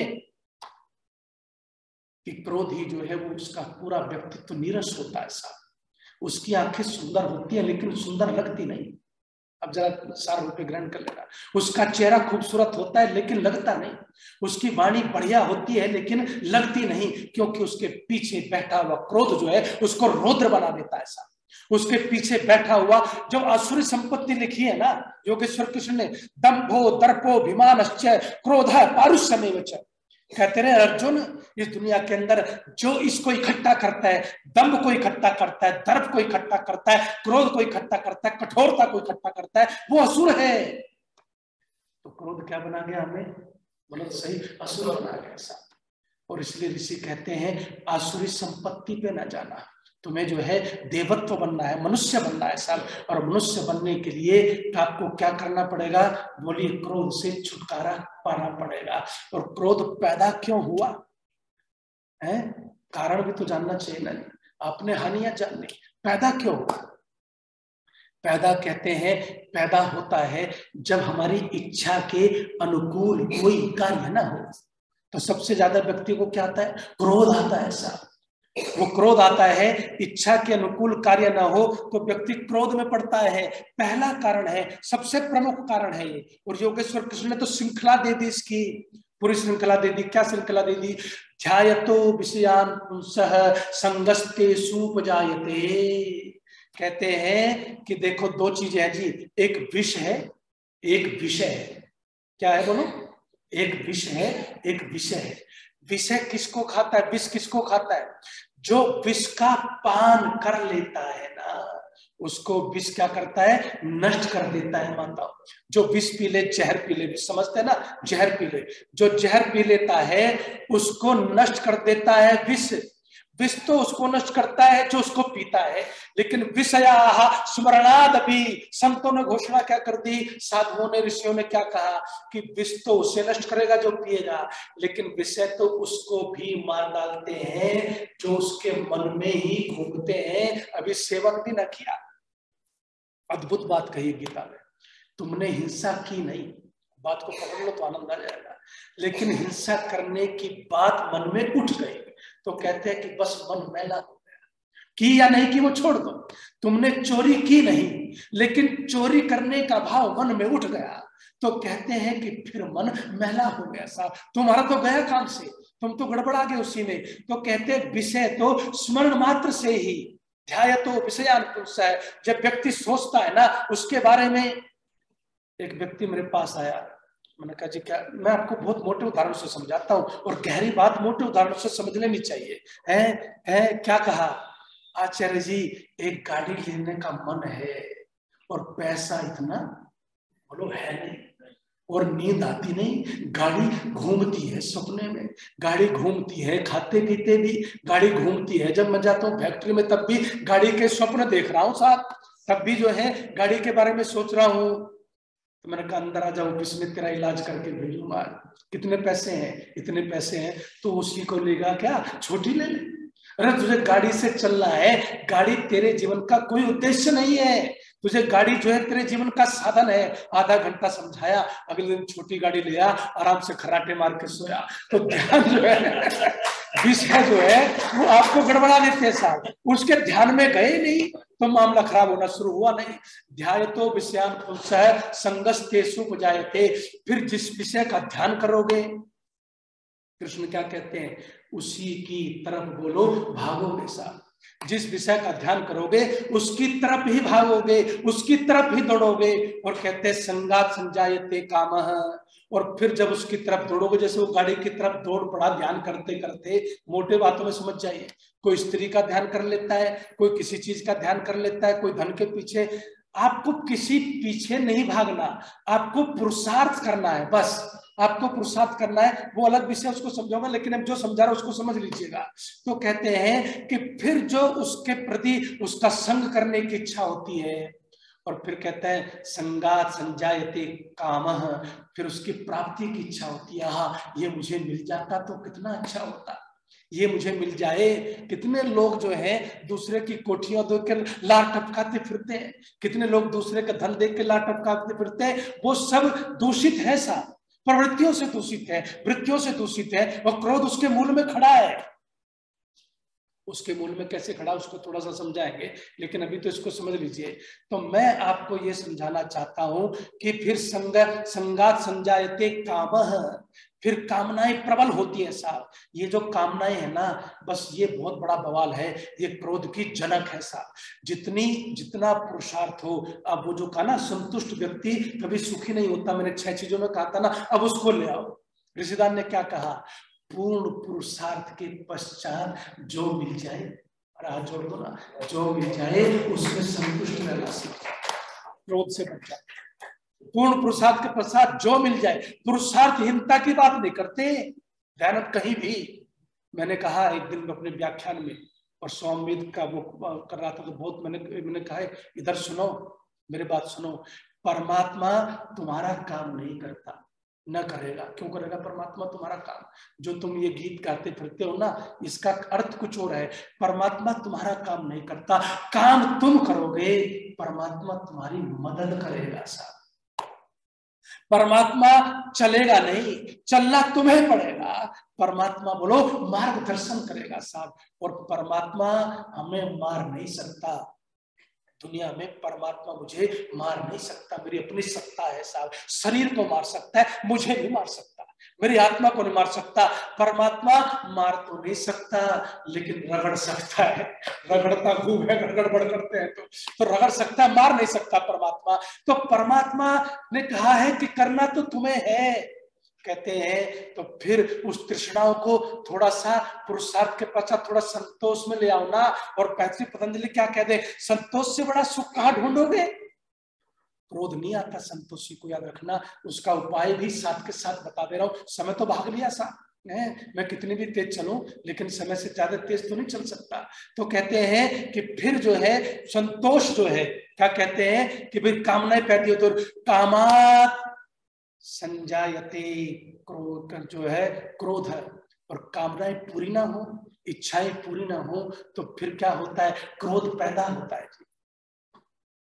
कि क्रोधी जो है वो उसका पूरा व्यक्तित्व नीरस होता है साहब। उसकी आंखें सुंदर होती है लेकिन सुंदर लगती नहीं। अब जरा सार रूप ग्रहण कर लेना। उसका चेहरा खूबसूरत होता है लेकिन लगता नहीं। उसकी वाणी बढ़िया होती है लेकिन लगती नहीं, क्योंकि उसके पीछे बैठा हुआ क्रोध जो है उसको रौद्र बना देता है साहब। उसके पीछे बैठा हुआ जो आसुरी संपत्ति लिखी है ना योगेश्वर कृष्ण ने, दंभो दर्पो अभिमानश्च क्रोधः पारुष्यमेव च, कहते रहे अर्जुन, इस दुनिया के अंदर जो इसको इकट्ठा करता है, दंभ को इकट्ठा करता है, दर्प को इकट्ठा करता है, क्रोध को इकट्ठा करता है, कठोरता को इकट्ठा करता है, वो असुर है। तो क्रोध क्या बना गया हमें, मतलब सही असुर बना गया साहब। और इसलिए ऋषि कहते हैं आसुरी संपत्ति पे ना जाना, तुम्हें जो है देवत्व बनना है, मनुष्य बनना है साहब। और मनुष्य बनने के लिए आपको क्या करना पड़ेगा, बोलिए, क्रोध से छुटकारा पाना पड़ेगा। और क्रोध पैदा क्यों हुआ है, कारण भी तो जानना चाहिए ना। आपने हानियां जाननी, पैदा क्यों हुआ। पैदा कहते हैं पैदा होता है जब हमारी इच्छा के अनुकूल कोई कार्य ना हो, तो सबसे ज्यादा व्यक्ति को क्या आता है, क्रोध आता है साहब। वो क्रोध आता है, इच्छा के अनुकूल कार्य ना हो तो व्यक्ति क्रोध में पड़ता है। पहला कारण है, सबसे प्रमुख कारण है ये। और योगेश्वर कृष्ण ने तो श्रृंखला दे दी, इसकी पूरी श्रृंखला दे दी। क्या श्रृंखला दे दी, ध्यायतो विषयान पुंसः संगस्ते सुपजायते। कहते हैं कि देखो 2 चीजें हैं जी, एक विष है एक विषय है। क्या है बोलो, एक विष है एक विषय है। विषय किसको खाता है, विष किसको खाता है, जो विष का पान कर लेता है ना उसको विष क्या करता है, नष्ट कर देता है। माता जो विष पी ले, जहर पी ले, समझते हैं ना, जहर पी ले, जो जहर पी लेता है उसको नष्ट कर देता है विष। विष तो उसको नष्ट करता है जो उसको पीता है, लेकिन विषयाः स्मरणादपि, संतों ने घोषणा क्या कर दी, साधुओं ने ऋषियों ने क्या कहा कि विष तो उसे नष्ट करेगा जो पिएगा, लेकिन विषय तो उसको भी मार डालते हैं जो उसके मन में ही घूमते हैं, अभी सेवन भी न किया। अद्भुत बात कही गीता में, तुमने हिंसा की नहीं, बात को पकड़ लो तो आनंद आ जाएगा, लेकिन हिंसा करने की बात मन में उठ गई तो कहते हैं कि बस मन मैला हो गया, की या नहीं की वो छोड़ दो, तुमने चोरी की नहीं, लेकिन चोरी करने का भाव मन में उठ गया, तो कहते हैं कि फिर मन मैला हो गया साहब, तुम्हारा तो गया काम से, तुम तो गड़बड़ा गए उसी में। तो कहते विषय तो स्मरण मात्र से ही, ध्याय तो विषयानुपुंस है। जब व्यक्ति सोचता है ना उसके बारे में। एक व्यक्ति मेरे पास आया, मैंने कहा जी क्या, मैं आपको बहुत मोटे उदाहरण से समझाता हूँ, और गहरी बात मोटे उदाहरण से समझ लेनी चाहिए। है क्या कहा, आचार्य जी एक गाड़ी लेने का मन है और पैसा इतना बोलो है नहीं, और नींद आती नहीं, गाड़ी घूमती है सपने में, गाड़ी घूमती है खाते पीते भी, गाड़ी घूमती है जब मैं जाता हूँ फैक्ट्री में तब भी गाड़ी के स्वप्न देख रहा हूँ साहब, तब भी जो है गाड़ी के बारे में सोच रहा हूँ। तो मैंने कहा अंदर आ जाओ, किसमें तेरा इलाज करके भेजूंगा, कितने पैसे हैं, इतने पैसे हैं, तो उसी को लेगा क्या, छोटी ले ले। अरे तुझे गाड़ी से चलना है, गाड़ी तेरे जीवन का कोई उद्देश्य नहीं है, तुझे गाड़ी जो है तेरे जीवन का साधन है। आधा घंटा समझाया, अगले दिन छोटी गाड़ी ले आया, आराम से खराटे मार के सोया। तो ध्यान जो है विषय जो है वो आपको गड़बड़ा देते हैं साहब, उसके ध्यान में गए नहीं तो मामला खराब होना शुरू हुआ नहीं। ध्यान तो विषयान संगस्तेषु उपजायते, फिर जिस विषय का ध्यान करोगे, कृष्ण क्या कहते हैं, उसी की तरफ बोलो भागोगे साहब। जिस विषय का ध्यान करोगे उसकी तरफ ही भागोगे, उसकी तरफ ही दौड़ोगे। और कहते हैं संगात संजायते कामः, और फिर जब उसकी तरफ दौड़ोगे, जैसे वो गाड़ी की तरफ दौड़ पड़ा ध्यान करते करते, मोटे बातों में समझ जाइए, कोई स्त्री का ध्यान कर लेता है, कोई किसी चीज का ध्यान कर लेता है, कोई धन के पीछे। आपको किसी पीछे नहीं भागना, आपको पुरुषार्थ करना है, बस आपको पुरुषार्थ करना है। वो अलग विषय, उसको समझाऊंगा, लेकिन अब जो समझा रहा हूं उसको समझ लीजिएगा। तो कहते हैं कि फिर जो उसके प्रति उसका संग करने की इच्छा होती है, और फिर कहते हैं संगात संजायते कामः, फिर उसकी प्राप्ति की इच्छा होती है, हाँ ये मुझे मिल जाता तो कितना अच्छा होता, ये मुझे मिल जाए। कितने लोग जो हैं दूसरे की कोठियां देख कर लार टपकाते फिरते हैं, कितने लोग दूसरे का धन देख के लार टपकाते फिरते हैं, वो सब दूषित है साहब, प्रवृत्तियों से दूषित है, वृत्तियों से दूषित है, और क्रोध उसके मूल में खड़ा है। उसके मूल में कैसे खड़ा उसको थोड़ा सा समझाएंगे, लेकिन अभी तो इसको समझ लीजिए। तो मैं आपको ये समझाना चाहता हूं कि फिर संगात संजायते कामः, फिर कामनाएं प्रबल होती है साहब। ये जो कामनाएं है ना, बस ये बहुत बड़ा बवाल है, ये क्रोध की जनक है साहब। जितना पुरुषार्थ हो, अब वो जो कहा ना संतुष्ट व्यक्ति कभी सुखी नहीं होता, मैंने 6 चीजों में कहा था ना, अब उसको ले आओ। ऋषिदान ने क्या कहा, पूर्ण पुरुषार्थ के पश्चात जो मिल जाए, और हाथ जोड़ दो ना, जो मिल जाए उसमें संतुष्ट रहना सीखो, क्रोध से बच जाए। पूर्ण पुरुषार्थ के पश्चात जो मिल जाए, पुरुषार्थहीनता की बात नहीं करते ध्यान कहीं भी। मैंने कहा एक दिन अपने व्याख्यान में, और स्वामित्व का वो कर रहा था, तो बहुत मैंने कहा इधर सुनो, मेरी बात सुनो, परमात्मा तुम्हारा काम नहीं करता, न करेगा। क्यों करेगा परमात्मा तुम्हारा काम? जो तुम ये गीत गाते फिरते हो ना, इसका अर्थ कुछ और है। परमात्मा तुम्हारा काम नहीं करता, काम तुम करोगे, परमात्मा तुम्हारी मदद करेगा साहब। परमात्मा चलेगा नहीं, चलना तुम्हें पड़ेगा। परमात्मा बोलो मार्गदर्शन करेगा साहब, और परमात्मा हमें मार नहीं सकता। दुनिया में परमात्मा मुझे मार नहीं सकता, मेरी अपनी सत्ता है साहब। शरीर को मार सकता है, मुझे नहीं मार सकता, मेरी आत्मा को नहीं मार सकता। परमात्मा मार तो नहीं सकता, लेकिन रगड़ सकता है। रगड़ता खूब है, गड़बड़ करते हैं तो रगड़ सकता है, मार नहीं सकता परमात्मा। तो परमात्मा ने कहा है कि करना तो तुम्हें है, कहते हैं तो फिर उस तृष्णाओं को थोड़ा सा पुरुषार्थ के पश्चात थोड़ा संतोष में ले आओ ना। और पतंजलि क्या कहते हैं, संतोष से बड़ा सुख कहां ढूंढोगे? क्रोध नहीं आता संतोषी को, याद रखना। उसका उपाय भी साथ के साथ बता दे रहा हूं। समय तो भाग लिया साथ, मैं कितनी भी तेज चलूं, लेकिन समय से ज्यादा तेज तो नहीं चल सकता। तो कहते हैं कि फिर जो है संतोष जो है, क्या कहते हैं कि भाई कामनाएं पैदा हो, तो कामात संजायते क्रोध, जो है क्रोध है, और कामनाएं पूरी ना हो, इच्छाएं पूरी ना हो, तो फिर क्या होता है, क्रोध पैदा होता है।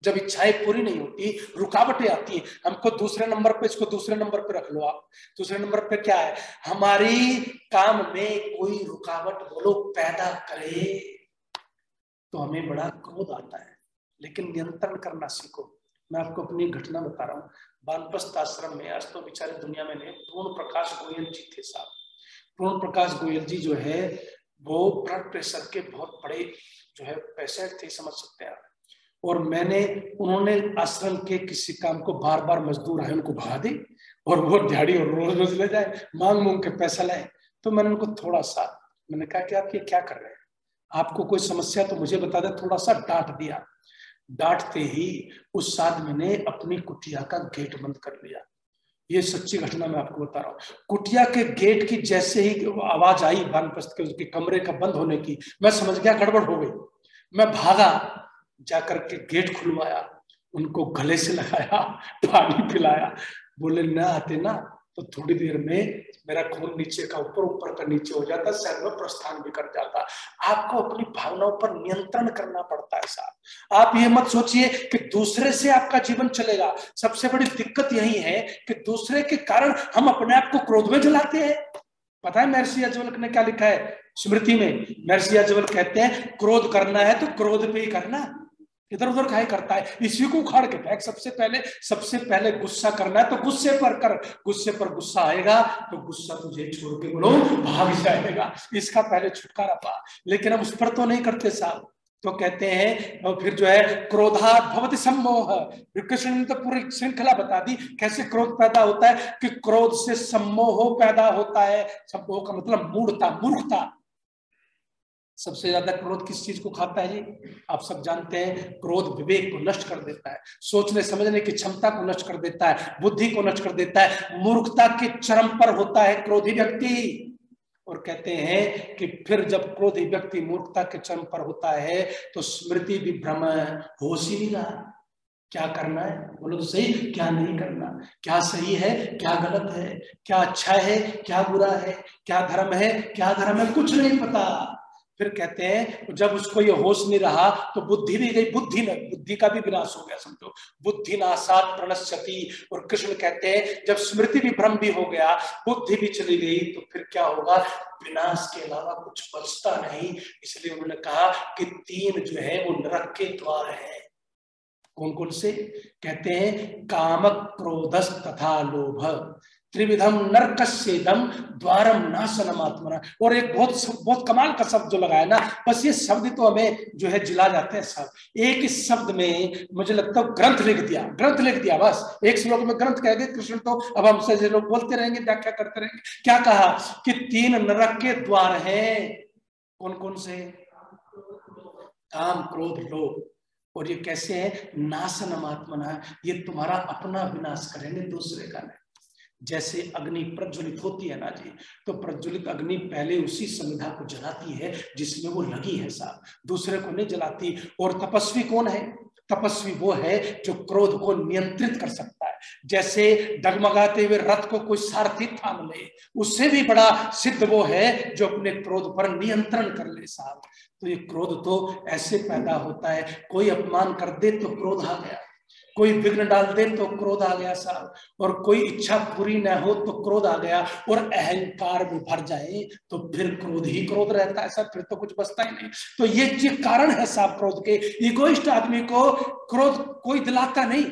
जब इच्छाएं पूरी नहीं होती, रुकावटें आती हैं। हमको दूसरे नंबर पे, इसको दूसरे नंबर पे रख लो आप। दूसरे नंबर पे क्या है, हमारी काम में कोई रुकावट बोलो पैदा करे, तो हमें बड़ा क्रोध आता है, लेकिन नियंत्रण करना सीखो। मैं आपको अपनी घटना बता रहा हूँ। वानप्रस्थ आश्रम में आज तो बेचारे दुनिया में नहीं, पूर्ण प्रकाश गोयल जी थे साहब। पूर्ण प्रकाश गोयल जी जो है वो ब्लड प्रेशर के बहुत बड़े जो है पेशेंट थे, समझ सकते हैं आप। और उन्होंने आश्रम के किसी काम को बार बार मजदूर आए उनको भगा दे और वो दिहाड़ी और रोज रोज ले जाए, मांग के पैसा लाए। तो मैंने उनको थोड़ा सा मैंने कहा कि आप ये क्या कर रहे हैं, आपको कोई समस्या तो मुझे बता दे। थोड़ा सा डांट दिया। डांटते ही उस आदमी ने अपनी कुटिया का गेट बंद कर लिया। ये सच्ची घटना मैं आपको बता रहा हूँ। कुटिया के गेट की जैसे ही आवाज आई वानप्रस्थ के उसके कमरे का बंद होने की, मैं समझ गया गड़बड़ हो गई। मैं भागा, जाकर के गेट खुलवाया, उनको गले से लगाया, पानी पिलाया। बोले ना आते ना तो थोड़ी देर में मेरा खून नीचे का ऊपर, ऊपर का नीचे हो जाता, शायद में प्रस्थान भी कर जाता। आपको अपनी भावनाओं पर नियंत्रण करना पड़ता है साहब। आप ये मत सोचिए कि दूसरे से आपका जीवन चलेगा। सबसे बड़ी दिक्कत यही है कि दूसरे के कारण हम अपने आप को क्रोध में जलाते हैं। पता है महर्षि याज्ञवल्क्य ने क्या लिखा है स्मृति में? महर्षि याज्ञवल्क्य कहते हैं क्रोध करना है तो क्रोध पे ही करना, इधर उधर काहे करता है, इसी को उखाड़ के फेंक। सबसे पहले गुस्सा करना है तो गुस्से पर कर। गुस्से पर गुस्सा आएगा तो गुस्सा तुझे छोड़ के बोलो भाग जाएगा, इसका पहले छुटकारा पा। लेकिन हम उस पर तो नहीं करते साहब। तो कहते हैं और फिर जो है क्रोधात् भवति सम्मोह। कृष्ण ने तो पूरी श्रृंखला बता दी कैसे क्रोध पैदा होता है, कि क्रोध से सम्मोह पैदा होता है। सम्मोह का मतलब मूढ़ता, मूर्खता। सबसे ज्यादा क्रोध किस चीज को खाता है जी? आप सब जानते हैं, क्रोध विवेक को नष्ट कर देता है, सोचने समझने की क्षमता को नष्ट कर देता है, बुद्धि को नष्ट कर देता है। मूर्खता के चरम पर होता है क्रोधी व्यक्ति। और कहते हैं कि फिर जब क्रोधी व्यक्ति मूर्खता के चरम पर होता है तो स्मृति विभ्रम, होश ही नहीं रहा। क्या करना है बोलो तो सही, क्या नहीं करना, क्या सही है क्या गलत है, क्या अच्छा है क्या बुरा है, क्या धर्म है क्या धर्म है, कुछ नहीं पता। फिर कहते हैं जब उसको ये होश नहीं रहा तो बुद्धि भी गई, बुद्धि का भी विनाश हो गया समझो। बुद्धि नाशात् प्रणश्यति। और कृष्ण कहते हैं जब स्मृति भी भ्रम भी हो गया, बुद्धि भी चली गई, तो फिर क्या होगा? विनाश के अलावा कुछ बचता नहीं। इसलिए उन्होंने कहा कि 3 जो है वो नरक के द्वार है। कौन कौन से? कहते हैं काम क्रोधस तथा लोभ, त्रिविधम नरकस्येदम द्वारम नाशनमात्मना। और एक बहुत कमाल का शब्द जो लगाया ना, बस ये शब्द तो हमें जो है जिला जाते हैं सब। एक इस शब्द में मुझे लगता है ग्रंथ लिख दिया बस। एक श्लोक में ग्रंथ कह गए कृष्ण। तो अब हमसे जो लोग बोलते रहेंगे, व्याख्या करते रहेंगे। क्या कहा कि 3 नरक के द्वार हैं। कौन कौन से? काम क्रोध लोभ। और ये कैसे है? नाशनमात्मना, ये तुम्हारा अपना विनाश करेंगे, दूसरे का नहीं। जैसे अग्नि प्रज्वलित होती है ना जी, तो प्रज्वलित अग्नि पहले उसी समिधा को जलाती है जिसमें वो लगी है साहब, दूसरे को नहीं जलाती। और तपस्वी कौन है? तपस्वी वो है जो क्रोध को नियंत्रित कर सकता है। जैसे डगमगाते हुए रथ को कोई सारथी थाम ले, उससे भी बड़ा सिद्ध वो है जो अपने क्रोध पर नियंत्रण कर ले साहब। तो ये क्रोध तो ऐसे पैदा होता है, कोई अपमान कर दे तो क्रोध आ गया, कोई विघ्न डाल दे तो क्रोध आ गया साहब, और कोई इच्छा पूरी न हो तो क्रोध आ गया, और अहंकार में भर जाए तो फिर क्रोध ही क्रोध रहता है साहब, फिर तो कुछ बचता ही नहीं। तो ये कारण है साहब क्रोध के। इगोइस्ट आदमी को क्रोध कोई दिलाता नहीं,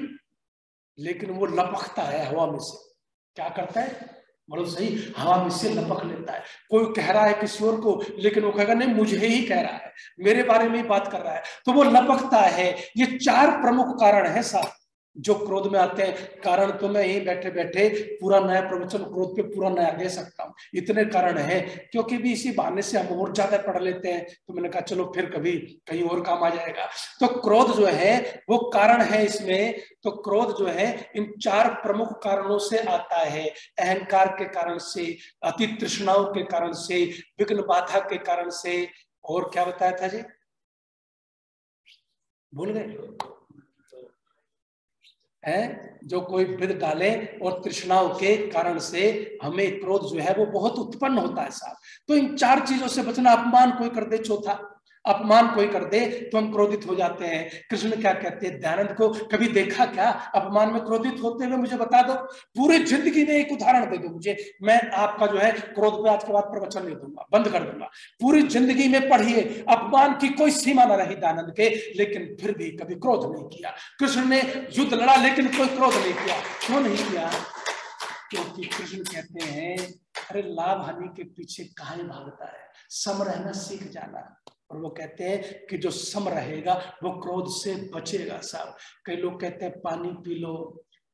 लेकिन वो लपकता है हवा में से। क्या करता है बोलो सही? हवा में से लपक लेता है। कोई कह रहा है किसी और को, लेकिन वो कहेगा नहीं मुझे ही कह रहा है, मेरे बारे में ही बात कर रहा है, तो वो लपकता है। ये 4 प्रमुख कारण है साहब जो क्रोध में आते हैं। कारण तो मैं यही बैठे बैठे पूरा नया प्रवचन क्रोध पे पूरा नया दे सकता हूँ, इतने कारण है। क्योंकि भी इसी बहाने से हम और ज्यादा पढ़ लेते हैं, तो मैंने कहा चलो फिर कभी कहीं और काम आ जाएगा। तो क्रोध जो है वो कारण है इसमें। तो क्रोध जो है इन 4 प्रमुख कारणों से आता है। अहंकार के कारण से, अति तृष्णाओं के कारण से, विघ्न बाधा के कारण से, और क्या बताया था जी? भूल गए? है जो कोई विघ्न डाले, और तृष्णाओं के कारण से हमें क्रोध जो है वो बहुत उत्पन्न होता है साहब। तो इन 4 चीजों से बचना। अपमान कोई कर दे, चौथा अपमान कोई कर दे तो हम क्रोधित हो जाते हैं। कृष्ण क्या कहते हैं दयानंद को, कभी देखा क्या अपमान में क्रोधित होते हुए? मुझे बता दो, पूरी जिंदगी में एक उदाहरण दे दो मुझे, मैं आपका जो है क्रोध पे आज के बाद प्रवचन नहीं दूंगा, बंद कर दूंगा। पूरी जिंदगी में पढ़िए, अपमान की कोई सीमा न रही दयानंद के, लेकिन फिर भी कभी क्रोध नहीं किया। कृष्ण ने युद्ध लड़ा लेकिन कोई क्रोध नहीं किया। क्यों नहीं किया? क्योंकि कृष्ण कहते हैं अरे लाभ हानि के पीछे काहे भागता है, सम रहना सीख जाना। और वो कहते हैं कि जो सम रहेगा वो क्रोध से बचेगा साहब। कई लोग कहते हैं पानी पी लो,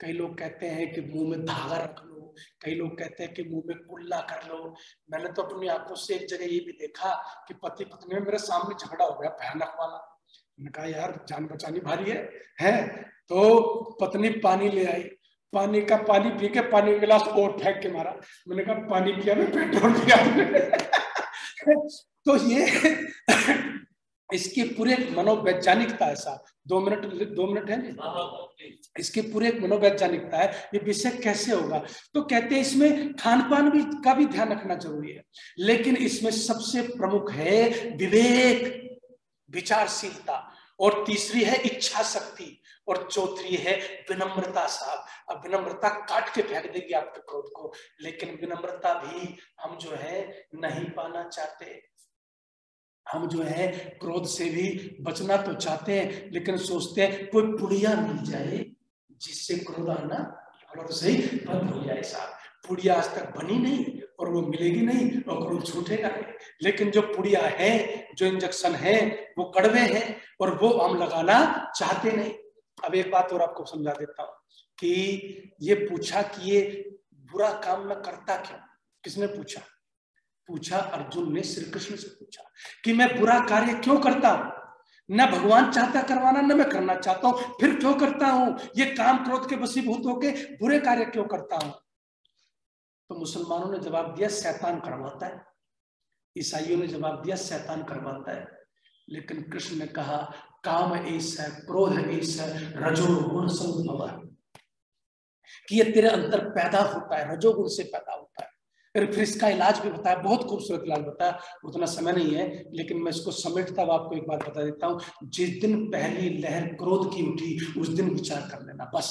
कई लोग कहते हैं कि मुंह में धागा रख लो, कई लोग कहते हैं कि मुंह में कुल्ला कर लो। मैंने तो अपनी आंखों से एक जगह ये भी देखा कि पति पत्नी में मेरे सामने झगड़ा हो गया भयानक वाला। मैंने कहा यार जान बचानी भारी है? तो पत्नी पानी ले आई, पानी पी के पानी का गिलास और फेंक के मारा। मैंने कहा पानी पिया में पेट्रोल पिया। तो ये इसकी पूरे मनोवैज्ञानिकता ऐसा 2 मिनट है इसकी पूरे मनोवैज्ञानिकता है। ये विषय कैसे होगा? तो कहते हैं इसमें खान पान भी का भी ध्यान रखना जरूरी है, लेकिन इसमें सबसे प्रमुख है विवेक, विचारशीलता, और तीसरी है इच्छा शक्ति, और चौथी है विनम्रता साहब। अब विनम्रता काट के फेंक देगी आपके क्रोध को, लेकिन विनम्रता भी हम जो है नहीं पाना चाहते। हम जो है क्रोध से भी बचना तो चाहते हैं, लेकिन सोचते हैं कोई पुड़िया मिल जाए जिससे क्रोध आना तो सही बंद हो जाए साहब। पुड़िया आज तक बनी नहीं और वो मिलेगी नहीं और क्रोध छूटेगा नहीं। लेकिन जो पुड़िया है, जो इंजेक्शन है, वो कड़वे हैं और वो हम लगाना चाहते नहीं। अब एक बात और आपको समझा देता हूं कि ये पूछा कि ये बुरा काम मैं करता क्यों? किसने पूछा? पूछा अर्जुन ने श्री कृष्ण से पूछा कि मैं बुरा कार्य क्यों करता हूं? न भगवान चाहता करवाना, न मैं करना चाहता हूं, फिर क्यों करता हूं? ये काम क्रोध के वशीभूत होके बुरे कार्य क्यों करता हूं? तो मुसलमानों ने जवाब दिया शैतान करवाता है, ईसाइयों ने जवाब दिया शैतान करवाता है। लेकिन कृष्ण ने कहा काम ऐसा, क्रोध ऐसा, रजोगुण संभव, कि ये तेरे अंदर पैदा होता है, रजोगुण से पैदा होता है। फिर इसका इलाज भी बताया, बहुत खूबसूरत इलाज बताया, उतना समय नहीं है लेकिन मैं इसको समेटता हुआ आपको एक बात बता देता हूं। जिस दिन पहली लहर क्रोध की उठी उस दिन विचार कर लेना, बस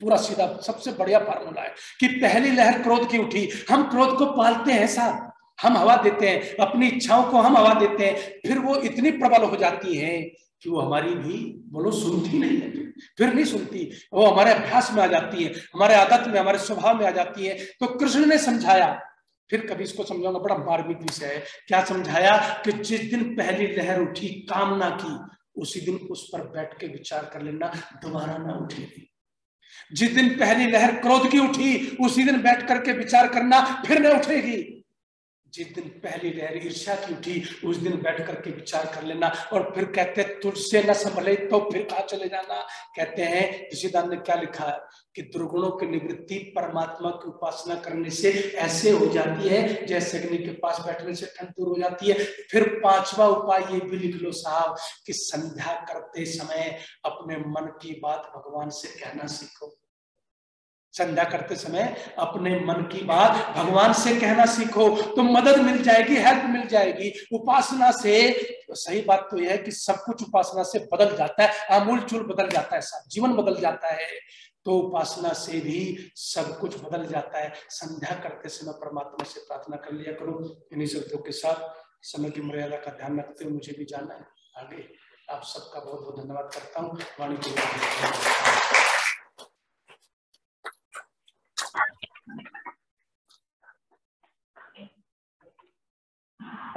पूरा सीधा सबसे बढ़िया फार्मूला है कि पहली लहर क्रोध की उठी। हम क्रोध को पालते हैं साहब, हम हवा देते हैं, अपनी इच्छाओं को हम हवा देते हैं, फिर वो इतनी प्रबल हो जाती है कि वो हमारी भी बोलो सुनती नहीं है, फिर नहीं सुनती, वो हमारे अभ्यास में आ जाती है, हमारे आदत में, हमारे स्वभाव में आ जाती है। तो कृष्ण ने समझाया, फिर कभी इसको समझाऊंगा, बड़ा मार्मिक विषय है। क्या समझाया? कि जिस दिन पहली लहर उठी कामना की, उसी दिन उस पर बैठ के विचार कर लेना, दोबारा ना उठेगी। जिस दिन पहली लहर क्रोध की उठी उसी दिन बैठ करके विचार करना, फिर न उठेगी। जिस दिन पहली लहर ईर्ष्या की उठी उस दिन बैठ करके विचार कर लेना। और फिर कहते हैं तुझसे न संभले तो फिर कहां चले जाना। कहते हैं ऋषिदान ने क्या लिखा है कि दुर्गुणों की निवृत्ति परमात्मा की उपासना करने से ऐसे हो जाती है जैसे अग्नि के पास बैठने से ठंड दूर हो जाती है। फिर 5वां उपाय ये भी लिख लो साहब कि संध्या करते समय अपने मन की बात भगवान से कहना सीखो। संध्या करते समय अपने मन की बात भगवान से कहना सीखो तो मदद मिल जाएगी, हेल्प मिल जाएगी। उपासना से तो सही बात तो यह है कि सब कुछ उपासना से बदल जाता है, आमूल चूल बदल जाता है, सब जीवन बदल जाता है। तो उपासना से भी सब कुछ बदल जाता है। संध्या करते समय परमात्मा से प्रार्थना कर लिया करो। इन्हीं शब्दों के साथ समय की मर्यादा का ध्यान रखते हुए मुझे भी जाना है आगे। आप सबका बहुत बहुत धन्यवाद करता हूँ। वाणी को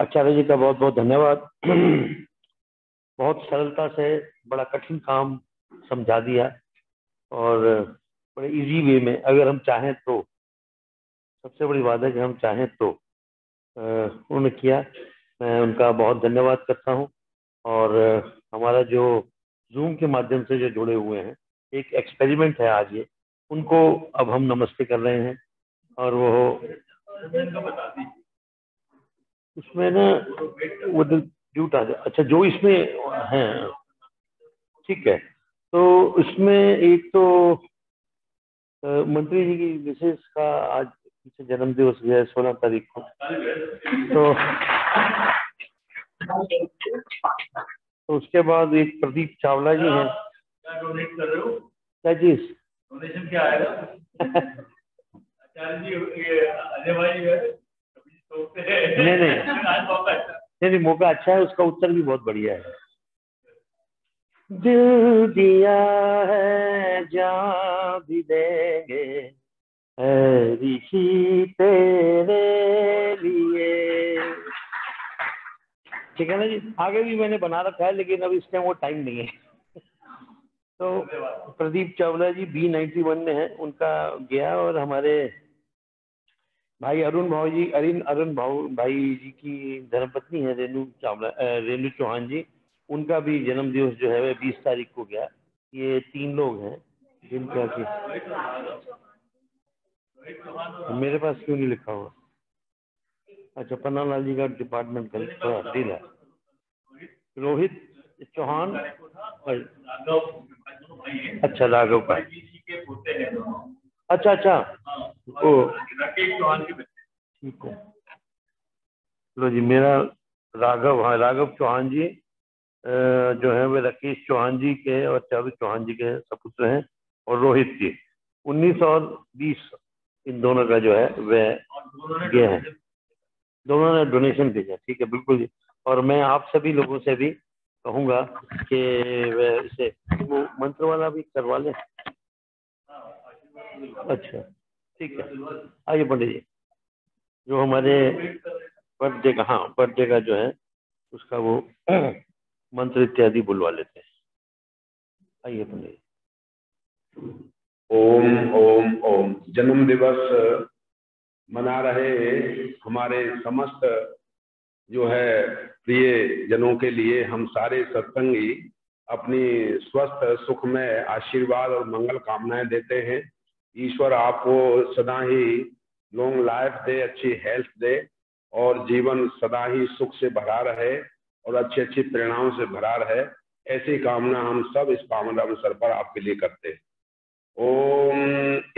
आचार्य जी का बहुत बहुत धन्यवाद। बहुत सरलता से बड़ा कठिन काम समझा दिया और बड़े इजी वे में, अगर हम चाहें तो। सबसे बड़ी बात है कि हम चाहें तो उन्होंने किया। मैं उनका बहुत धन्यवाद करता हूं। और हमारा जो जूम के माध्यम से जो जुड़े हुए हैं, एक एक्सपेरिमेंट है आज ये, उनको अब हम नमस्ते कर रहे हैं। और वो उसमें ना वो ड्यूट आ जाए। अच्छा, जो इसमें है ठीक है। तो इसमें एक तो मंत्री जी की मिसेज का आज जन्म दिवस है 16 तारीख को। तो तो उसके बाद एक प्रदीप चावला जी हैं। क्या डोनेट कर रहे हो? क्या चीज? डोनेशन क्या आएगा? आचार्य जी, ये अजय भाई है, नहीं, मौका अच्छा है, उसका उत्तर भी बहुत बढ़िया है। दिल दिया है जान भी देंगे है ऋषि तेरे लिए। ठीक है ना जी। आगे भी मैंने बना रखा है, लेकिन अब इस टाइम वो टाइम नहीं है। तो प्रदीप चावला जी B91 में है, उनका गया। और हमारे भाई अरुण भाई जी की धर्मपत्नी है रेणु चौहान जी, उनका भी जन्म दिवस जो है वह 20 तारीख को गया। ये 3 लोग हैं जिनका कि मेरे पास क्यों नहीं लिखा हुआ? अच्छा, पन्ना लाल जी का डिपार्टमेंट का थोड़ा डील है। रोहित चौहान, अच्छा राघव का, अच्छा ओ राकेश चौहान के बच्चे। ठीक है। लो जी, मेरा राघव चौहान जी जो है वे राकेश चौहान जी के और चारू चौहान जी के सपुत्र हैं। और रोहित जी 19 और 20 इन दोनों का जो है वह ये है। दोनों ने डोनेशन भेजा। ठीक है, बिल्कुल जी। और मैं आप सभी लोगों से भी कहूँगा कि वह इसे वो मंत्र वाला भी करवा लें। अच्छा ठीक है, आइए पंडित जी, जो हमारे बर्थडे का जो है उसका वो मंत्र इत्यादि बुलवा लेते हैं। आइए पंडित जी। ओम ओम ओम। जन्म दिवस मना रहे हमारे समस्त जो है प्रिय जनों के लिए हम सारे सत्संगी अपनी स्वस्थ सुखमय आशीर्वाद और मंगल कामनाएं देते हैं। ईश्वर आपको सदा ही लॉन्ग लाइफ दे, अच्छी हेल्थ दे और जीवन सदा ही सुख से भरा रहे और अच्छे अच्छे परिणामों से भरा रहे। ऐसी कामना हम सब इस पावन अवसर पर आपके लिए करते हैं। ओम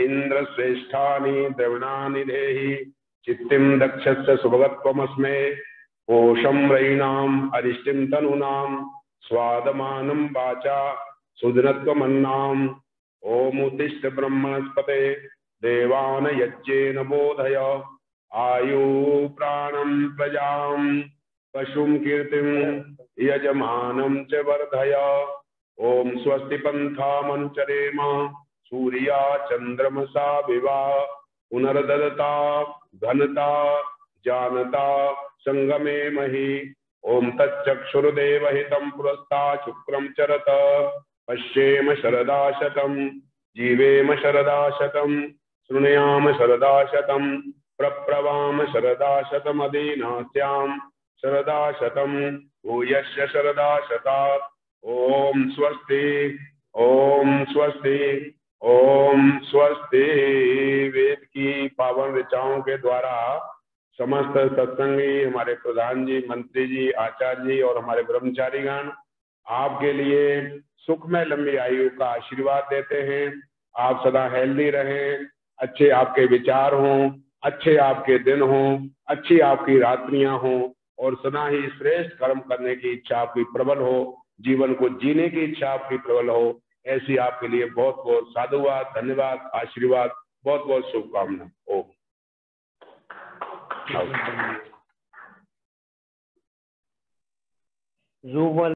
इंद्र श्रेष्ठानि द्रविणानि देहि चित्तिम दक्षस्य सुभगत्वमस्मे कोशम रयिणाम अरिष्टिम तनूनाम स्वादमानं वाचा सुदनत्वमन्नाम। ओम उत्तिष्ठ ब्रह्मणस्पते देवान यज्ञेन बोधय आयु प्राणं प्रजां पशुं कीर्तिं यजमानं च वर्धय। ओम स्वस्ति पंथामनुचरेम सूर्या चंद्रमसा विवा पुनर्ददता घनता जानता संगमे मही। ओम तच्चक्षुर्देव हितं पुरस्ता शुक्रं चरत पश्येम शरदा शतं जीवेम शरदा शतं शृणुयाम शरदा शतं प्रप्लवाम शरदा शतमदीनास्याम शरदा शतं भूयश्च शरदा शतात्। ओम स्वस्ति ओम स्वस्ति ओम स्वस्ति। वेद की पावन ऋचाओं के द्वारा समस्त सत्संगी, हमारे प्रधान जी, मंत्री जी, आचार्य जी और हमारे ब्रह्मचारीगण आपके लिए सुखमय लंबी आयु का आशीर्वाद देते हैं। आप सदा हेल्दी रहें, अच्छे आपके विचार हों, अच्छे आपके दिन हों, अच्छी आपकी रात्रियां हों और सदा ही श्रेष्ठ कर्म करने की इच्छा आपकी प्रबल हो, जीवन को जीने की इच्छा आपकी प्रबल हो। ऐसी आपके लिए बहुत बहुत साधुवाद, धन्यवाद, आशीर्वाद, बहुत बहुत शुभकामना। ओम।